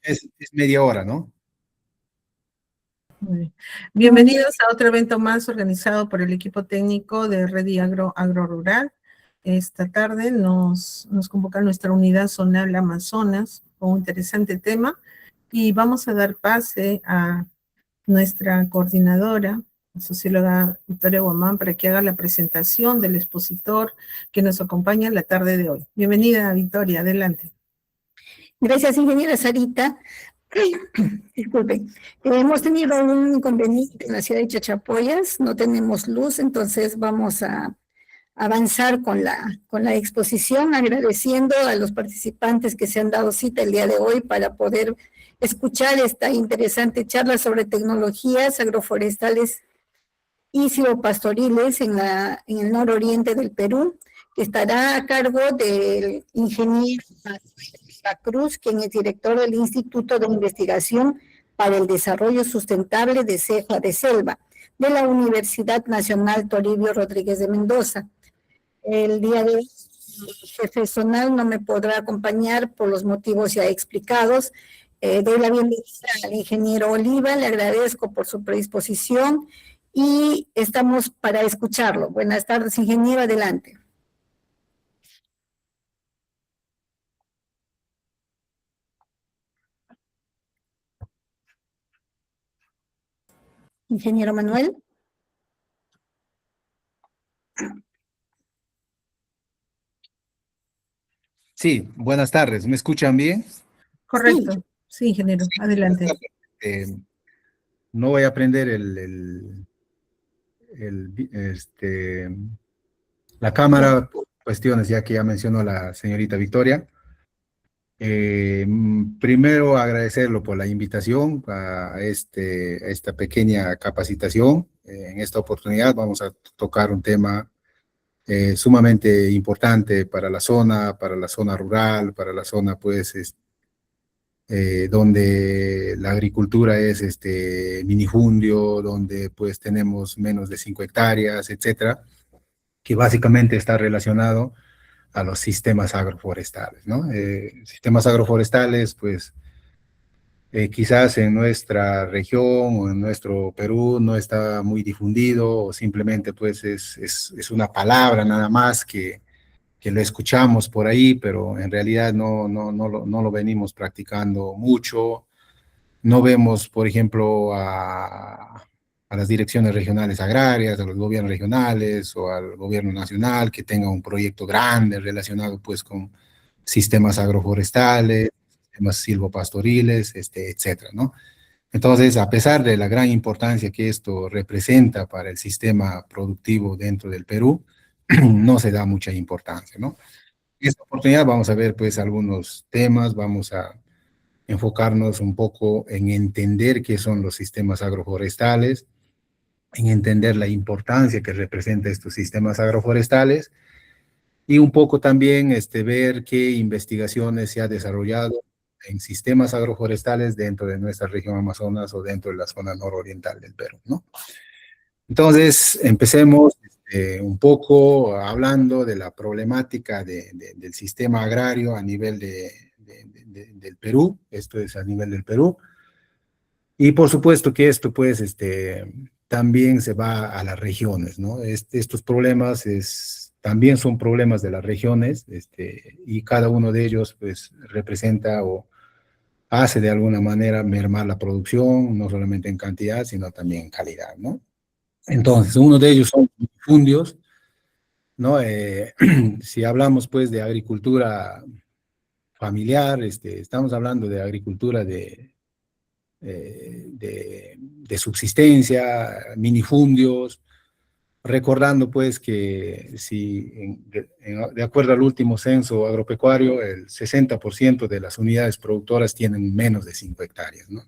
Es media hora, ¿no? Muy bien. Bienvenidos a otro evento más organizado por el equipo técnico de Redi Agro Rural. Esta tarde nos convoca nuestra unidad zonal Amazonas con un interesante tema y vamos a dar pase a nuestra coordinadora, la socióloga Victoria Guamán, para que haga la presentación del expositor que nos acompaña en la tarde de hoy. Bienvenida, Victoria, adelante. Gracias, ingeniera Sarita. Disculpen, hemos tenido un inconveniente en la ciudad de Chachapoyas, no tenemos luz, entonces vamos a avanzar con la exposición, agradeciendo a los participantes que se han dado cita el día de hoy para poder escuchar esta interesante charla sobre tecnologías agroforestales y silvopastoriles en el nororiente del Perú, que estará a cargo del ingeniero Cruz, quien es director del Instituto de Investigación para el Desarrollo Sustentable de Ceja de Selva, de la Universidad Nacional Toribio Rodríguez de Mendoza. El día de hoy, el jefe zonal no me podrá acompañar por los motivos ya explicados. Doy la bienvenida al ingeniero Oliva, le agradezco por su predisposición y estamos para escucharlo. Buenas tardes, ingeniero, adelante. Ingeniero Manuel. Sí, buenas tardes. ¿Me escuchan bien? Correcto. Sí, ingeniero, adelante. No voy a prender la cámara por cuestiones ya que ya mencionó la señorita Victoria. Primero agradecerlo por la invitación a esta pequeña capacitación. En esta oportunidad vamos a tocar un tema sumamente importante para la zona rural, para la zona pues donde la agricultura es minifundio, donde pues tenemos menos de 5 hectáreas, etcétera, que básicamente está relacionado a los sistemas agroforestales, ¿no? Sistemas agroforestales, pues, quizás en nuestra región o en nuestro Perú no está muy difundido, o simplemente, pues, es una palabra nada más que lo escuchamos por ahí, pero en realidad no lo venimos practicando mucho. No vemos, por ejemplo, a las direcciones regionales agrarias, a los gobiernos regionales o al gobierno nacional que tenga un proyecto grande relacionado pues con sistemas agroforestales, sistemas silvopastoriles, etcétera, ¿no? Entonces, a pesar de la gran importancia que esto representa para el sistema productivo dentro del Perú, no se da mucha importancia, ¿no? En esta oportunidad vamos a ver pues algunos temas, vamos a enfocarnos un poco en entender qué son los sistemas agroforestales, en entender la importancia que representa estos sistemas agroforestales y un poco también ver qué investigaciones se ha desarrollado en sistemas agroforestales dentro de nuestra región Amazonas o dentro de la zona nororiental del Perú, ¿no? Entonces, empecemos un poco hablando de la problemática del sistema agrario a nivel del Perú. Esto es a nivel del Perú. Y por supuesto que esto, pues, también se va a las regiones, ¿no? Estos problemas también son problemas de las regiones, y cada uno de ellos, pues, representa o hace de alguna manera mermar la producción, no solamente en cantidad, sino también en calidad, ¿no? Entonces, uno de ellos son fundios, ¿no? Si hablamos, pues, de agricultura familiar, estamos hablando de agricultura de subsistencia, minifundios, recordando pues que si de acuerdo al último censo agropecuario, el 60% de las unidades productoras tienen menos de 5 hectáreas, ¿no?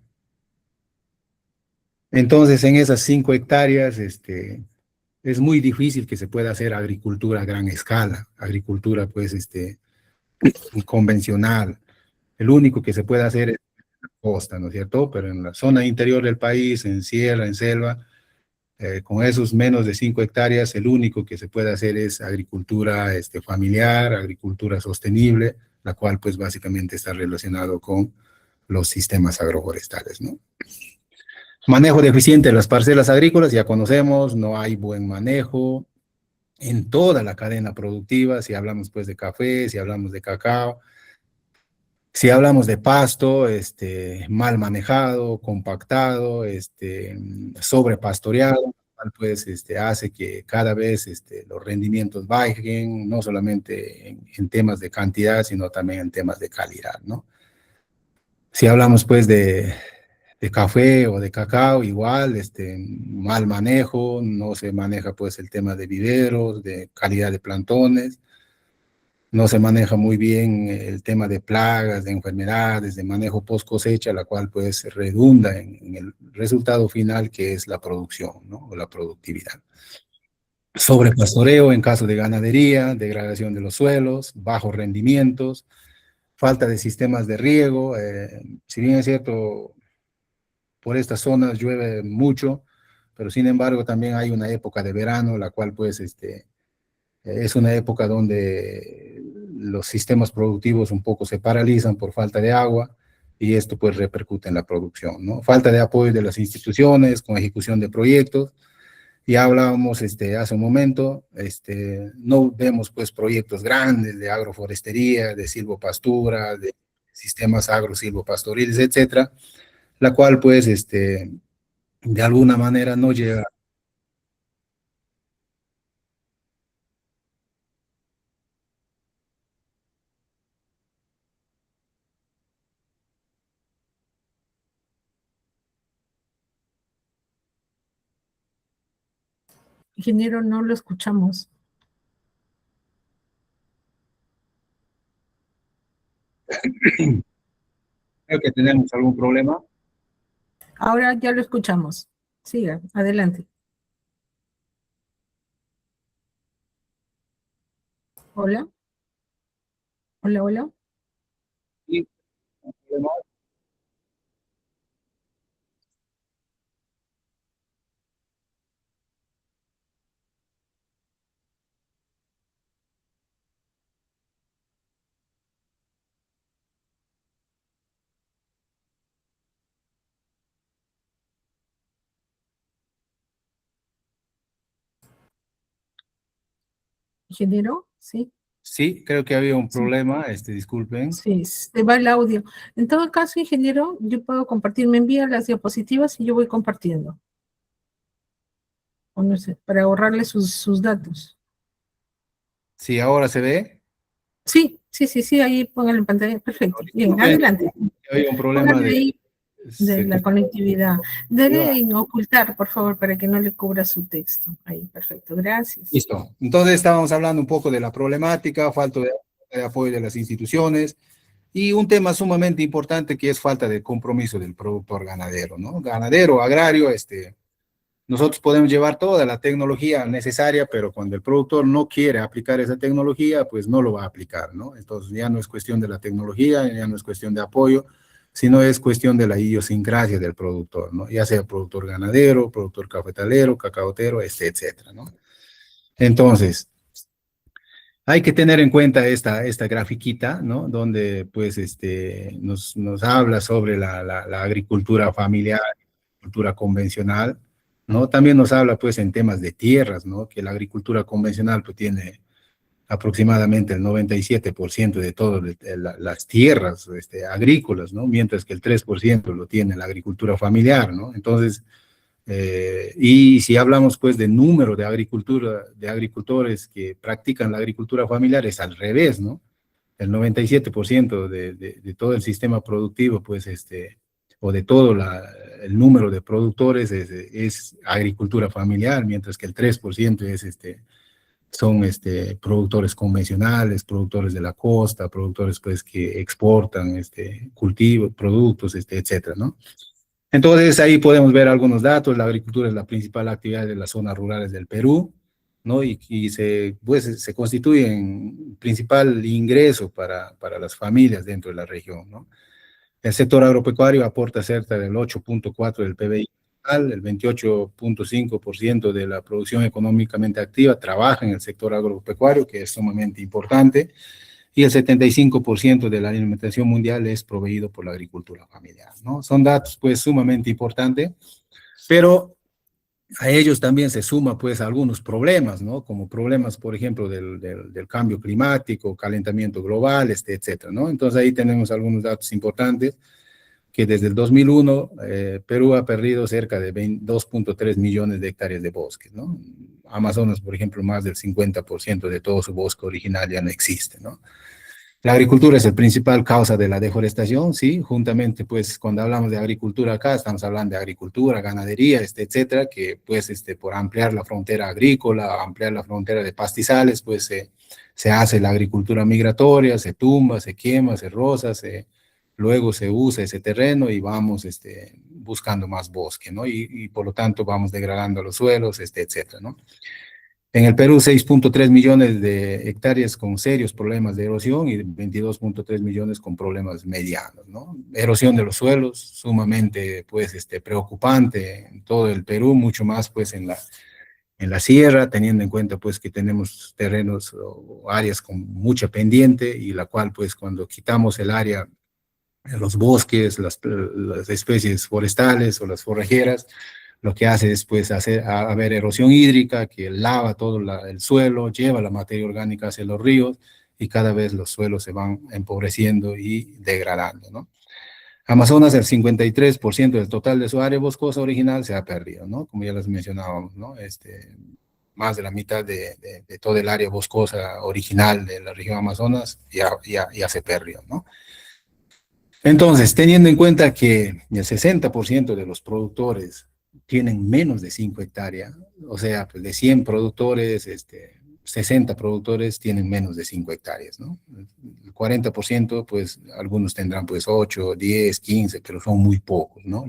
Entonces, en esas 5 hectáreas, es muy difícil que se pueda hacer agricultura a gran escala, agricultura pues convencional. El único que se puede hacer es costa, ¿no es cierto? Pero en la zona interior del país, en sierra, en selva, con esos menos de 5 hectáreas, el único que se puede hacer es agricultura familiar, agricultura sostenible, la cual pues básicamente está relacionado con los sistemas agroforestales, ¿no? Manejo deficiente de las parcelas agrícolas, ya conocemos, no hay buen manejo en toda la cadena productiva, si hablamos pues de café, si hablamos de cacao, si hablamos de pasto, mal manejado, compactado, sobrepastoreado, pues hace que cada vez los rendimientos bajen, no solamente en temas de cantidad, sino también en temas de calidad, ¿no? Si hablamos pues de café o de cacao, igual, mal manejo, no se maneja pues el tema de viveros, de calidad de plantones, no se maneja muy bien el tema de plagas, de enfermedades, de manejo post cosecha, la cual pues redunda en el resultado final que es la producción, ¿no? O la productividad. Sobrepastoreo en caso de ganadería, degradación de los suelos, bajos rendimientos, falta de sistemas de riego, si bien es cierto, por estas zonas llueve mucho, pero sin embargo también hay una época de verano, la cual pues es una época donde los sistemas productivos un poco se paralizan por falta de agua y esto pues repercute en la producción, ¿no? Falta de apoyo de las instituciones con ejecución de proyectos. Ya hablábamos hace un momento, no vemos pues proyectos grandes de agroforestería, de silvopastura, de sistemas agro-silvopastoriles, etcétera, la cual pues de alguna manera no llega. Ingeniero, no lo escuchamos. Creo que tenemos algún problema. Ahora ya lo escuchamos. Siga, adelante. Hola. Hola, hola. Sí, problema. Ingeniero, sí. Sí, creo que había un Sí. problema, disculpen. Sí, se va el audio. En todo caso, ingeniero, yo puedo compartir, me envía las diapositivas y yo voy compartiendo. O no sé, para ahorrarle sus datos. Sí, ahora se ve. Sí, sí, sí, sí, ahí póngalo en pantalla. Perfecto. Bien, adelante. Había un problema Póngale ahí de se- la conectividad. Dele en ocultar, por favor, para que no le cubra su texto. Ahí, perfecto. Gracias. Listo. Entonces estábamos hablando un poco de la problemática, falta de apoyo de las instituciones y un tema sumamente importante que es falta de compromiso del productor ganadero, ¿no? Ganadero, agrario, nosotros podemos llevar toda la tecnología necesaria, pero cuando el productor no quiere aplicar esa tecnología, pues no lo va a aplicar, ¿no? Entonces ya no es cuestión de la tecnología, ya no es cuestión de apoyo, sino es cuestión de la idiosincrasia del productor, ¿no? Ya sea productor ganadero, productor cafetalero, cacaotero, etcétera, ¿no? Entonces, hay que tener en cuenta esta grafiquita, ¿no? Donde, pues, nos habla sobre la agricultura familiar, agricultura convencional, ¿no? También nos habla, pues, en temas de tierras, ¿no? Que la agricultura convencional, pues, tiene aproximadamente el 97% de todas las tierras agrícolas, ¿no? Mientras que el 3% lo tiene la agricultura familiar, ¿no? Entonces, y si hablamos pues de número de de agricultores que practican la agricultura familiar, es al revés, ¿no? El 97% de todo el sistema productivo, pues, o de todo el número de productores es agricultura familiar, mientras que el 3% es, son, productores convencionales, productores de la costa, productores, pues, que exportan, cultivos, productos, etcétera, ¿no? Entonces ahí podemos ver algunos datos. La agricultura es la principal actividad de las zonas rurales del Perú, ¿no? Y pues, se constituye en principal ingreso para las familias dentro de la región, ¿no? El sector agropecuario aporta cerca del 8.4 del PBI nacional, el 28.5% de la producción económicamente activa trabaja en el sector agropecuario, que es sumamente importante. y el 75% de la alimentación mundial es proveído por la agricultura familiar, ¿no? Son datos, pues, sumamente importantes, pero a ellos también se suma, pues, algunos problemas, ¿no? Como problemas, por ejemplo, del cambio climático, calentamiento global, etcétera, ¿no? Entonces, ahí tenemos algunos datos importantes, que desde el 2001 Perú ha perdido cerca de 2.3 millones de hectáreas de bosques, ¿no? Amazonas, por ejemplo, más del 50% de todo su bosque original ya no existe, ¿no? La agricultura es la principal causa de la deforestación, sí, juntamente, pues, cuando hablamos de agricultura acá, estamos hablando de agricultura, ganadería, etcétera, que, pues, por ampliar la frontera agrícola, ampliar la frontera de pastizales, pues, se hace la agricultura migratoria, se tumba, se quema, se roza, luego se usa ese terreno y vamos, buscando más bosque, ¿no? Y por lo tanto vamos degradando los suelos, etcétera, ¿no? En el Perú, 6.3 millones de hectáreas con serios problemas de erosión y 22.3 millones con problemas medianos, ¿no? Erosión de los suelos, sumamente, pues, preocupante en todo el Perú, mucho más, pues, en la sierra, teniendo en cuenta, pues, que tenemos terrenos o áreas con mucha pendiente y la cual, pues, cuando quitamos el área, los bosques, las especies forestales o las forrajeras, lo que hace es, pues, haber erosión hídrica que lava todo el suelo, lleva la materia orgánica hacia los ríos y cada vez los suelos se van empobreciendo y degradando, ¿no? Amazonas, el 53% del total de su área boscosa original se ha perdido, ¿no? Como ya les mencionábamos, ¿no? Más de la mitad de todo el área boscosa original de la región Amazonas ya se perdió, ¿no? Entonces, teniendo en cuenta que el 60% de los productores tienen menos de 5 hectáreas, o sea, pues de 100 productores, 60 productores tienen menos de 5 hectáreas, ¿no? El 40%, pues algunos tendrán pues 8, 10, 15, pero son muy pocos, ¿no?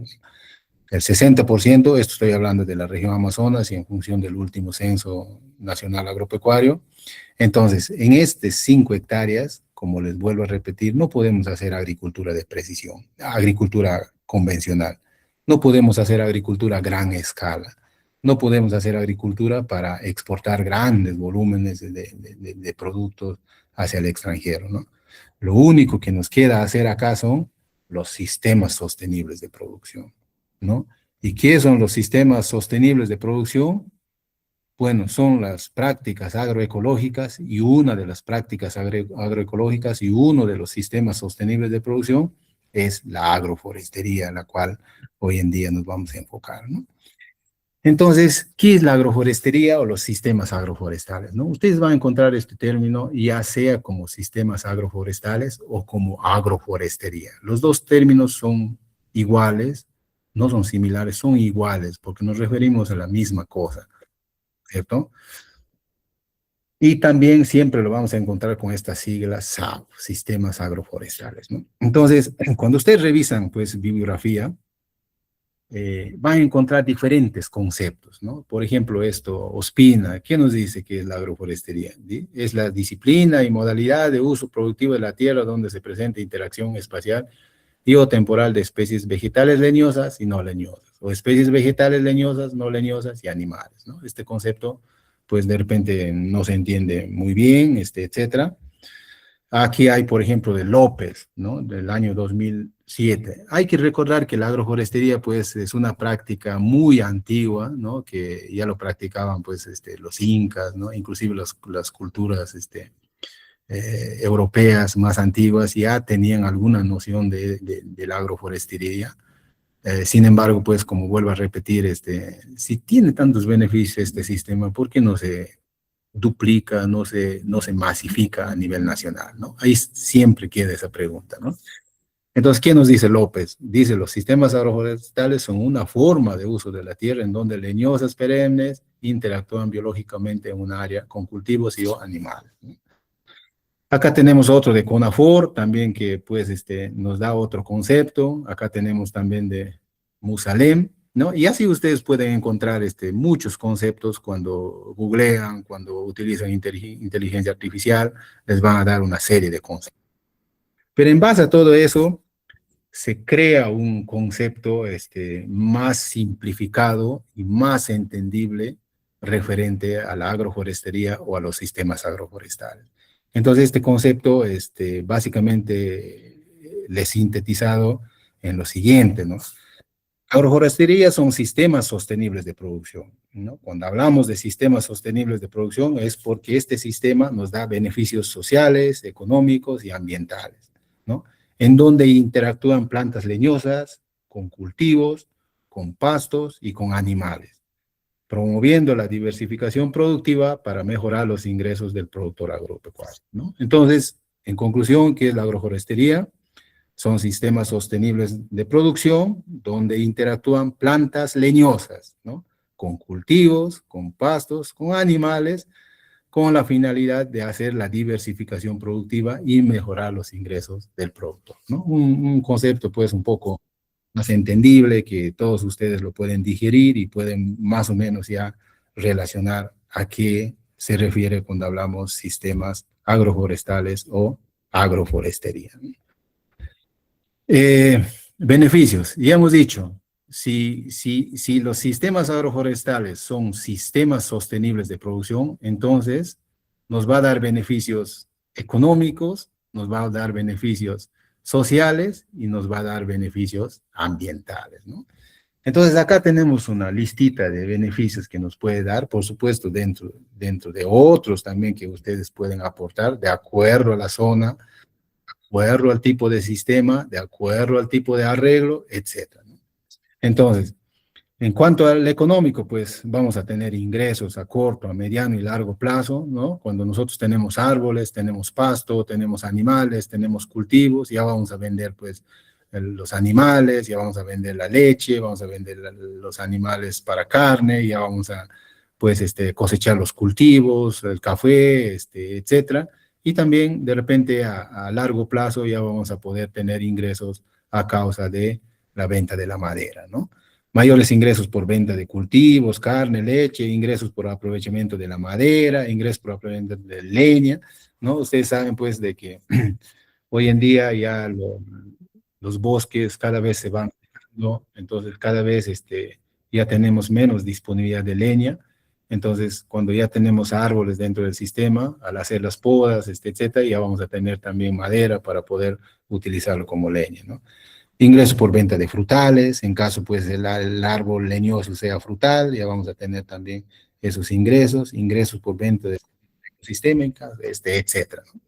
El 60%, esto estoy hablando de la región Amazonas y en función del último censo nacional agropecuario. Entonces, en estas 5 hectáreas, como les vuelvo a repetir, no podemos hacer agricultura de precisión, agricultura convencional. No podemos hacer agricultura a gran escala. No podemos hacer agricultura para exportar grandes volúmenes de productos hacia el extranjero, ¿no? Lo único que nos queda hacer acá son los sistemas sostenibles de producción, ¿no? ¿Y qué son los sistemas sostenibles de producción? Bueno, son las prácticas agroecológicas y una de las prácticas agroecológicas y uno de los sistemas sostenibles de producción es la agroforestería, en la cual hoy en día nos vamos a enfocar, ¿no? Entonces, ¿qué es la agroforestería o los sistemas agroforestales, ¿no? Ustedes van a encontrar este término ya sea como sistemas agroforestales o como agroforestería. Los dos términos son iguales, no son similares, son iguales porque nos referimos a la misma cosa, ¿cierto? Y también siempre lo vamos a encontrar con estas siglas SAF, sistemas agroforestales, ¿no? Entonces, cuando ustedes revisan, pues, bibliografía, van a encontrar diferentes conceptos, ¿no? Por ejemplo, Ospina, ¿qué nos dice que es la agroforestería? ¿Sí? Es la disciplina y modalidad de uso productivo de la tierra donde se presenta interacción espacial y o temporal de especies vegetales leñosas y no leñosas, o especies vegetales leñosas, no leñosas y animales, ¿no? Este concepto, pues, de repente no se entiende muy bien, etcétera. Aquí hay, por ejemplo, de López, ¿no? Del año 2007. Hay que recordar que la agroforestería, pues, es una práctica muy antigua, ¿no? Que ya lo practicaban, pues, los incas, ¿no? Inclusive las culturas, europeas más antiguas ya tenían alguna noción de la agroforestería. Sin embargo, pues, como vuelvo a repetir, si tiene tantos beneficios este sistema, ¿por qué no se duplica, no se masifica a nivel nacional, ¿no? Ahí siempre queda esa pregunta, ¿no? Entonces, ¿qué nos dice López? Dice, los sistemas agroforestales son una forma de uso de la tierra en donde leñosas perennes interactúan biológicamente en un área con cultivos y o animales, ¿no? Acá tenemos otro de CONAFOR, también que, pues, nos da otro concepto. Acá tenemos también de Musalem, ¿no? Y así ustedes pueden encontrar muchos conceptos cuando googlean, cuando utilizan inteligencia artificial, les van a dar una serie de conceptos. Pero en base a todo eso, se crea un concepto más simplificado y más entendible referente a la agroforestería o a los sistemas agroforestales. Entonces, este concepto, básicamente, le he sintetizado en lo siguiente, ¿no? Agroforestería son sistemas sostenibles de producción, ¿no? Cuando hablamos de sistemas sostenibles de producción es porque este sistema nos da beneficios sociales, económicos y ambientales, ¿no? En donde interactúan plantas leñosas con cultivos, con pastos y con animales, promoviendo la diversificación productiva para mejorar los ingresos del productor agropecuario, ¿no? Entonces, en conclusión, ¿qué es la agroforestería? Son sistemas sostenibles de producción donde interactúan plantas leñosas, ¿no? Con cultivos, con pastos, con animales, con la finalidad de hacer la diversificación productiva y mejorar los ingresos del productor, ¿no? Un concepto pues un poco más entendible que todos ustedes lo pueden digerir y pueden más o menos ya relacionar a qué se refiere cuando hablamos sistemas agroforestales o agroforestería. Beneficios, ya hemos dicho, si los sistemas agroforestales son sistemas sostenibles de producción, entonces nos va a dar beneficios económicos, nos va a dar beneficios sociales y nos va a dar beneficios ambientales, ¿no? Entonces acá tenemos una listita de beneficios que nos puede dar, por supuesto, dentro de otros también que ustedes pueden aportar de acuerdo a la zona, acuerdo al tipo de sistema, de acuerdo al tipo de arreglo, etcétera, ¿no? Entonces, en cuanto al económico, pues vamos a tener ingresos a corto, a mediano y largo plazo, ¿no? Cuando nosotros tenemos árboles, tenemos pasto, tenemos animales, tenemos cultivos, ya vamos a vender pues los animales, ya vamos a vender la leche, vamos a vender los animales para carne, ya vamos a pues cosechar los cultivos, el café, etcétera. Y también de repente a largo plazo ya vamos a poder tener ingresos a causa de la venta de la madera, ¿no? Mayores ingresos por venta de cultivos, carne, leche, ingresos por aprovechamiento de la madera, ingresos por aprovechamiento de leña, ¿no? Ustedes saben pues de que hoy en día ya los bosques cada vez se van, ¿no? Entonces cada vez ya tenemos menos disponibilidad de leña. Entonces, cuando ya tenemos árboles dentro del sistema, al hacer las podas, etcétera, ya vamos a tener también madera para poder utilizarlo como leña, ¿no? Ingresos por venta de frutales, en caso pues el árbol leñoso sea frutal, ya vamos a tener también esos ingresos, ingresos por venta de ecosistémicas, etcétera, ¿no?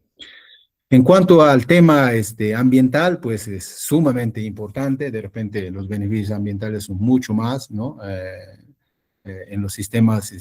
En cuanto al tema ambiental, pues es sumamente importante, de repente los beneficios ambientales son mucho más, ¿no? En los sistemas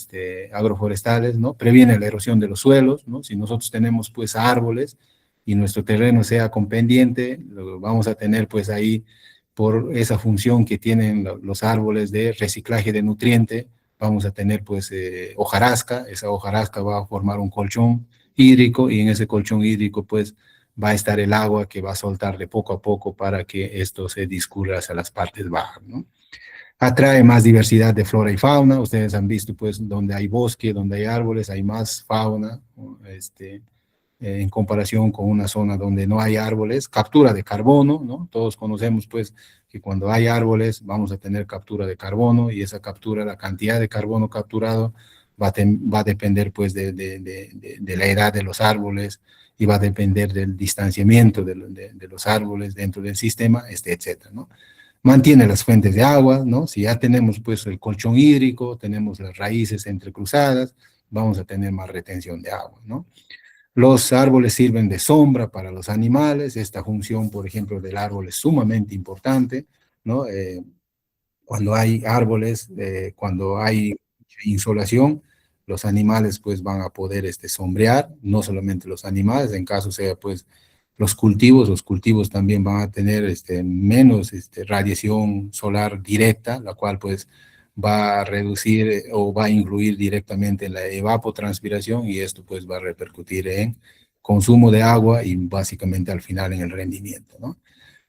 agroforestales, ¿no? Previene la erosión de los suelos, ¿no? Si nosotros tenemos pues árboles y nuestro terreno sea con pendiente, lo vamos a tener pues ahí por esa función que tienen los árboles de reciclaje de nutriente, vamos a tener pues hojarasca, esa hojarasca va a formar un colchón hídrico y en ese colchón hídrico pues va a estar el agua que va a soltar de poco a poco para que esto se discurra hacia las partes bajas, ¿no? Atrae más diversidad de flora y fauna. Ustedes han visto, pues, donde hay bosque, donde hay árboles, hay más fauna, en comparación con una zona donde no hay árboles. Captura de carbono, ¿no? Todos conocemos, pues, que cuando hay árboles vamos a tener captura de carbono y esa captura, la cantidad de carbono capturado va a depender, pues, de la edad de los árboles y va a depender del distanciamiento de los árboles dentro del sistema, etcétera, ¿no? Mantiene las fuentes de agua, ¿no? Si ya tenemos pues el colchón hídrico, tenemos las raíces entrecruzadas, vamos a tener más retención de agua, ¿no? Los árboles sirven de sombra para los animales, esta función, por ejemplo, del árbol es sumamente importante, ¿no? Cuando hay árboles, cuando hay insolación, los animales pues van a poder sombrear, no solamente los animales, en caso sea pues los cultivos también van a tener menos radiación solar directa, la cual pues va a reducir o va a influir directamente en la evapotranspiración y esto pues va a repercutir en consumo de agua y básicamente al final en el rendimiento, ¿no?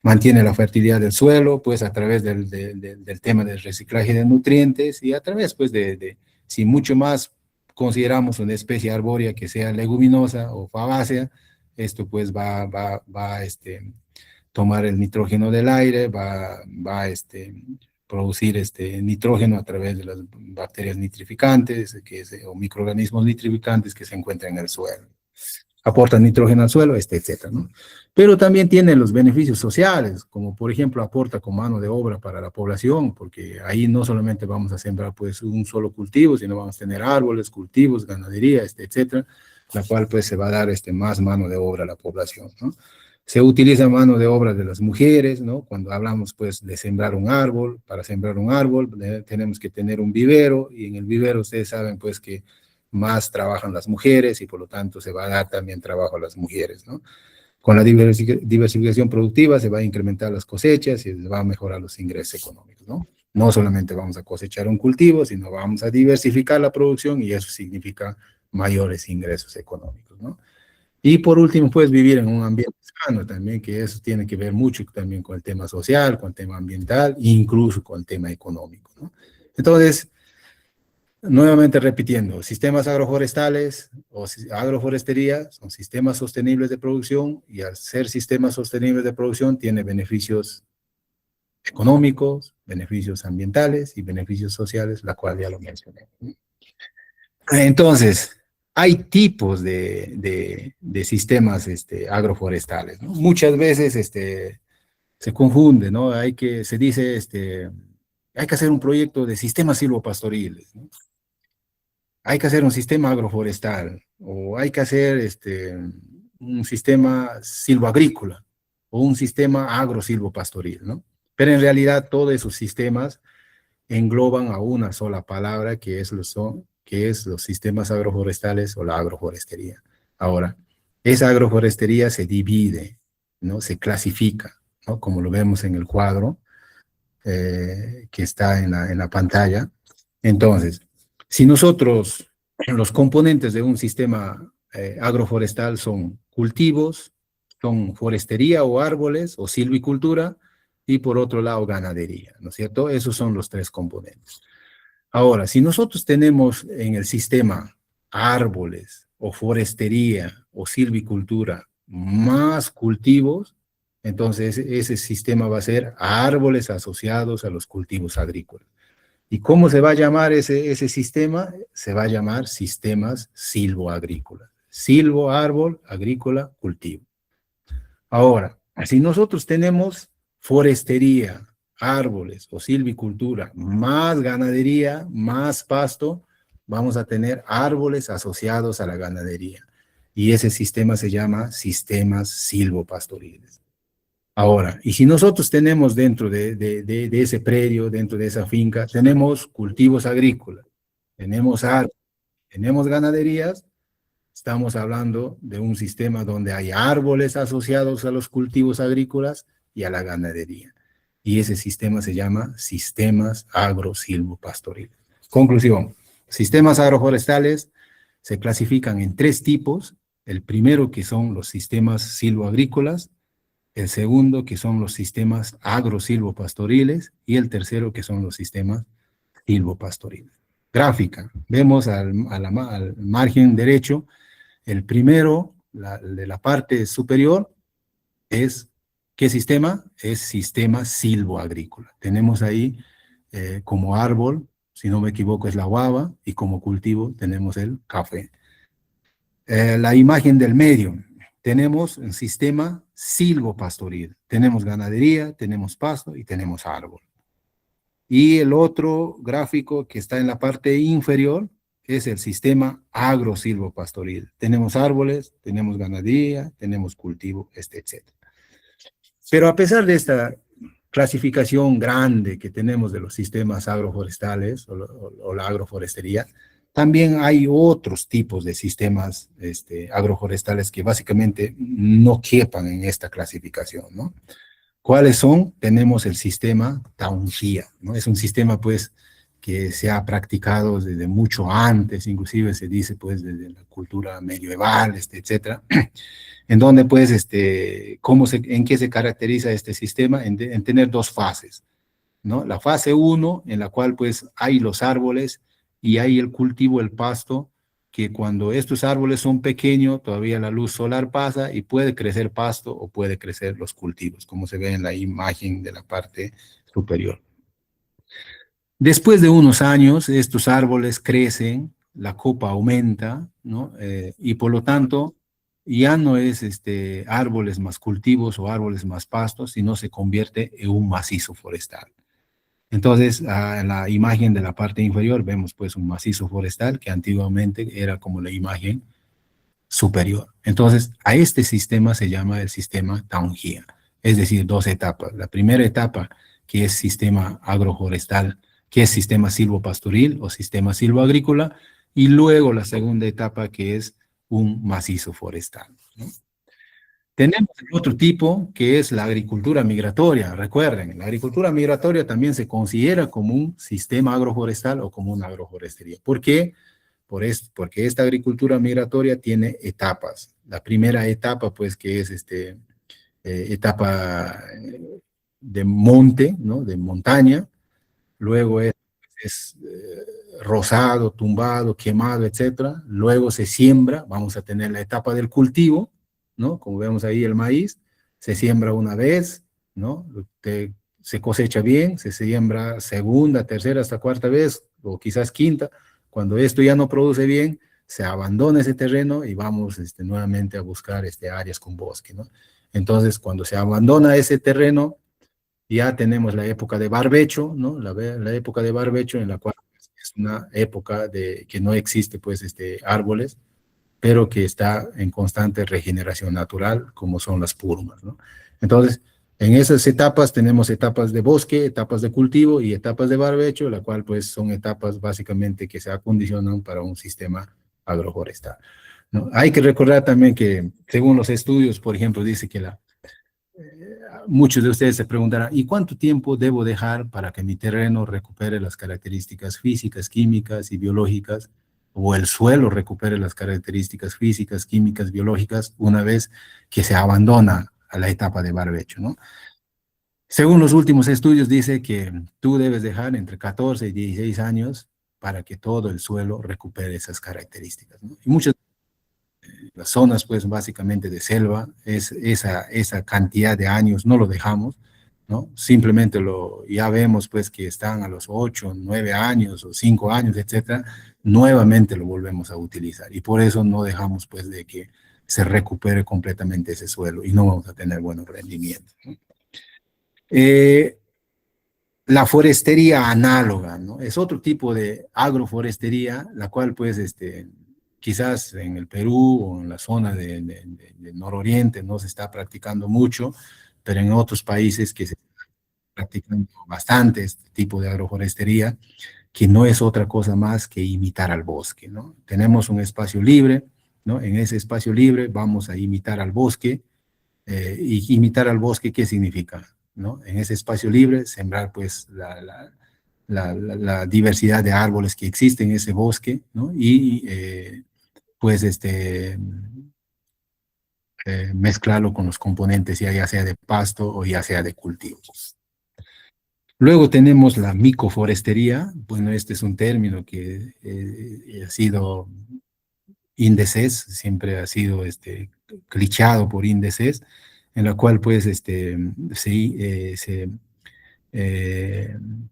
Mantiene la fertilidad del suelo, pues a través del tema del reciclaje de nutrientes y a través, pues, si mucho más consideramos una especie arbórea que sea leguminosa o fabácea, esto pues va a tomar el nitrógeno del aire, va a producir nitrógeno a través de las bacterias nitrificantes o microorganismos nitrificantes que se encuentran en el suelo. aporta nitrógeno al suelo, etcétera, ¿no? Pero también tiene los beneficios sociales, como por ejemplo aporta con mano de obra para la población, porque ahí no solamente vamos a sembrar pues un solo cultivo, sino vamos a tener árboles, cultivos, ganadería, etcétera, la cual pues se va a dar más mano de obra a la población, ¿no? Se utiliza mano de obra de las mujeres, ¿no? Cuando hablamos pues de sembrar un árbol, para sembrar un árbol tenemos que tener un vivero, y en el vivero ustedes saben pues que más trabajan las mujeres y por lo tanto se va a dar también trabajo a las mujeres, ¿no? Con la diversificación productiva se va a incrementar las cosechas y se va a mejorar los ingresos económicos, ¿no? No solamente vamos a cosechar un cultivo, sino vamos a diversificar la producción y eso significa mayores ingresos económicos, ¿no? Y por último, pues vivir en un ambiente sano también, que eso tiene que ver mucho también con el tema social, con el tema ambiental, e incluso con el tema económico, ¿no? Entonces, nuevamente repitiendo, sistemas agroforestales o agroforestería son sistemas sostenibles de producción y al ser sistemas sostenibles de producción tiene beneficios económicos, beneficios ambientales y beneficios sociales, la cual ya lo mencioné. Entonces, hay tipos de sistemas agroforestales, ¿no? Muchas veces se confunde, ¿no? Se dice, hay que hacer un proyecto de sistemas silvopastoriles, ¿no? Hay que hacer un sistema agroforestal, o hay que hacer un sistema silvoagrícola, o un sistema agrosilvopastoril, ¿no? Pero en realidad todos esos sistemas engloban a una sola palabra que es los sistemas agroforestales o la agroforestería. Ahora, esa agroforestería se divide, ¿no? Se clasifica, ¿no? Como lo vemos en el cuadro que está en la pantalla. Entonces, si nosotros, los componentes de un sistema agroforestal son cultivos, son forestería o árboles o silvicultura, y por otro lado ganadería, ¿no es cierto? Esos son los tres componentes. Ahora, si nosotros tenemos en el sistema árboles o forestería o silvicultura más cultivos, entonces ese sistema va a ser árboles asociados a los cultivos agrícolas. ¿Y cómo se va a llamar ese sistema? Se va a llamar sistemas silvoagrícolas. Silvo, árbol, agrícola, cultivo. Ahora, si nosotros tenemos forestería, árboles o silvicultura, más ganadería, más pasto, vamos a tener árboles asociados a la ganadería. Y ese sistema se llama sistemas silvopastoriles. Ahora, y si nosotros tenemos dentro de ese predio, dentro de esa finca, tenemos cultivos agrícolas, tenemos árboles, tenemos ganaderías, estamos hablando de un sistema donde hay árboles asociados a los cultivos agrícolas y a la ganadería. Y ese sistema se llama sistemas agrosilvopastoriles. Conclusión, sistemas agroforestales se clasifican en tres tipos. El primero que son los sistemas silvoagrícolas, el segundo que son los sistemas agrosilvopastoriles y el tercero que son los sistemas silvopastoriles. Gráfica, vemos al margen derecho, el primero, de la parte superior, es, ¿qué sistema? Es sistema silvoagrícola. Tenemos ahí como árbol, si no me equivoco, es la guava, y como cultivo tenemos el café. La imagen del medio, tenemos un sistema silvopastoril. Tenemos ganadería, tenemos pasto y tenemos árbol. Y el otro gráfico que está en la parte inferior es el sistema agrosilvopastoril. Tenemos árboles, tenemos ganadería, tenemos cultivo, etc. Pero a pesar de esta clasificación grande que tenemos de los sistemas agroforestales o la agroforestería, también hay otros tipos de sistemas agroforestales que básicamente no quepan en esta clasificación, ¿no? ¿Cuáles son? Tenemos el sistema Taunsía, ¿no? Es un sistema, pues, que se ha practicado desde mucho antes, inclusive se dice, pues, desde la cultura medieval, etcétera, en donde, pues, ¿en qué se caracteriza este sistema? En tener dos fases, ¿no? La fase 1, en la cual, pues, hay los árboles y hay el cultivo, el pasto, que cuando estos árboles son pequeños, todavía la luz solar pasa y puede crecer pasto o puede crecer los cultivos, como se ve en la imagen de la parte superior. Después de unos años, estos árboles crecen, la copa aumenta, ¿no? Y por lo tanto, ya no es árboles más cultivos o árboles más pastos, sino se convierte en un macizo forestal. Entonces, en la imagen de la parte inferior vemos pues un macizo forestal que antiguamente era como la imagen superior. Entonces, a este sistema se llama el sistema Taungía, es decir, dos etapas. La primera etapa, que es sistema agroforestal, que es sistema silvopastoril o sistema silvoagrícola, y luego la segunda etapa, que es un macizo forestal, ¿no? Tenemos el otro tipo, que es la agricultura migratoria. Recuerden, la agricultura migratoria también se considera como un sistema agroforestal o como una agroforestería. ¿Por qué? Porque esta agricultura migratoria tiene etapas. La primera etapa, pues, que es etapa de monte, ¿no? De montaña. Luego es rosado, tumbado, quemado, etcétera. Luego se siembra, vamos a tener la etapa del cultivo, ¿no? Como vemos ahí el maíz, se siembra una vez, ¿no? Se cosecha bien, se siembra segunda, tercera, hasta cuarta vez, o quizás quinta. Cuando esto ya no produce bien, se abandona ese terreno y vamos nuevamente a buscar áreas con bosque, ¿no? Entonces, cuando se abandona ese terreno, ya tenemos la época de barbecho, ¿no? La época de barbecho en la cual es una época de que no existe, pues, árboles, pero que está en constante regeneración natural, como son las purmas, ¿no? Entonces, en esas etapas tenemos etapas de bosque, etapas de cultivo y etapas de barbecho, la cual, pues, son etapas básicamente que se acondicionan para un sistema agroforestal, ¿no? Hay que recordar también que, según los estudios, por ejemplo, dice que muchos de ustedes se preguntarán, ¿y cuánto tiempo debo dejar para que mi terreno recupere las características físicas, químicas y biológicas, o el suelo recupere las características físicas, químicas, biológicas, una vez que se abandona a la etapa de barbecho, ¿no? Según los últimos estudios, dice que tú debes dejar entre 14 y 16 años para que todo el suelo recupere esas características, ¿no? Y muchas las zonas, pues, básicamente de selva, esa cantidad de años no lo dejamos, ¿no? Simplemente ya vemos, pues, que están a los 8, 9 años o 5 años, etcétera, nuevamente lo volvemos a utilizar. Y por eso no dejamos, pues, de que se recupere completamente ese suelo y no vamos a tener buenos rendimientos, ¿no? La forestería análoga, ¿no? Es otro tipo de agroforestería, la cual, pues, quizás en el Perú o en la zona de nororiente no se está practicando mucho, pero en otros países que se está practicando bastante este tipo de agroforestería, que no es otra cosa más que imitar al bosque, ¿no? Tenemos un espacio libre, ¿no? En ese espacio libre vamos a imitar al bosque. Y imitar al bosque, ¿qué significa? ¿No? En ese espacio libre, sembrar pues la diversidad de árboles que existe en ese bosque, ¿no? Y pues mezclarlo con los componentes, ya sea de pasto o ya sea de cultivos. Luego tenemos la micoforestería. Bueno, este es un término que ha sido índices, siempre ha sido clichado por índices, en la cual pues sí,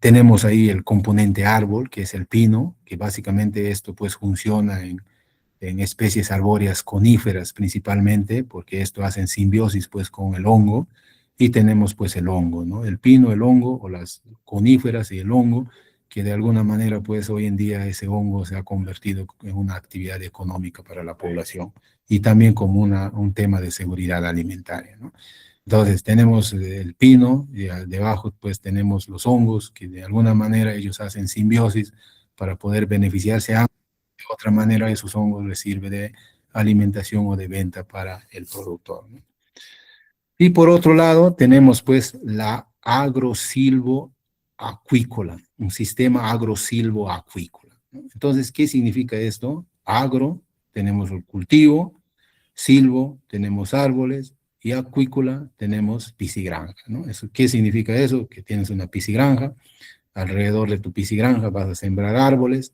tenemos ahí el componente árbol, que es el pino, que básicamente esto pues funciona en especies arbóreas coníferas principalmente, porque esto hace simbiosis pues con el hongo, y tenemos pues el hongo, ¿no? El pino, el hongo, o las coníferas y el hongo, que de alguna manera pues hoy en día ese hongo se ha convertido en una actividad económica para la población, y también como un tema de seguridad alimentaria, ¿no? Entonces tenemos el pino, y debajo pues tenemos los hongos, que de alguna manera ellos hacen simbiosis para poder beneficiarse a de otra manera esos hongos les sirve de alimentación o de venta para el productor, ¿no? Y por otro lado tenemos pues la agrosilvoacuícola, un sistema agrosilvoacuícola, ¿no? Entonces, ¿qué significa esto? Agro, tenemos el cultivo; silvo, tenemos árboles; y acuícola, tenemos piscigranja, ¿no? ¿Qué significa eso? Que tienes una piscigranja. Alrededor de tu piscigranja vas a sembrar árboles,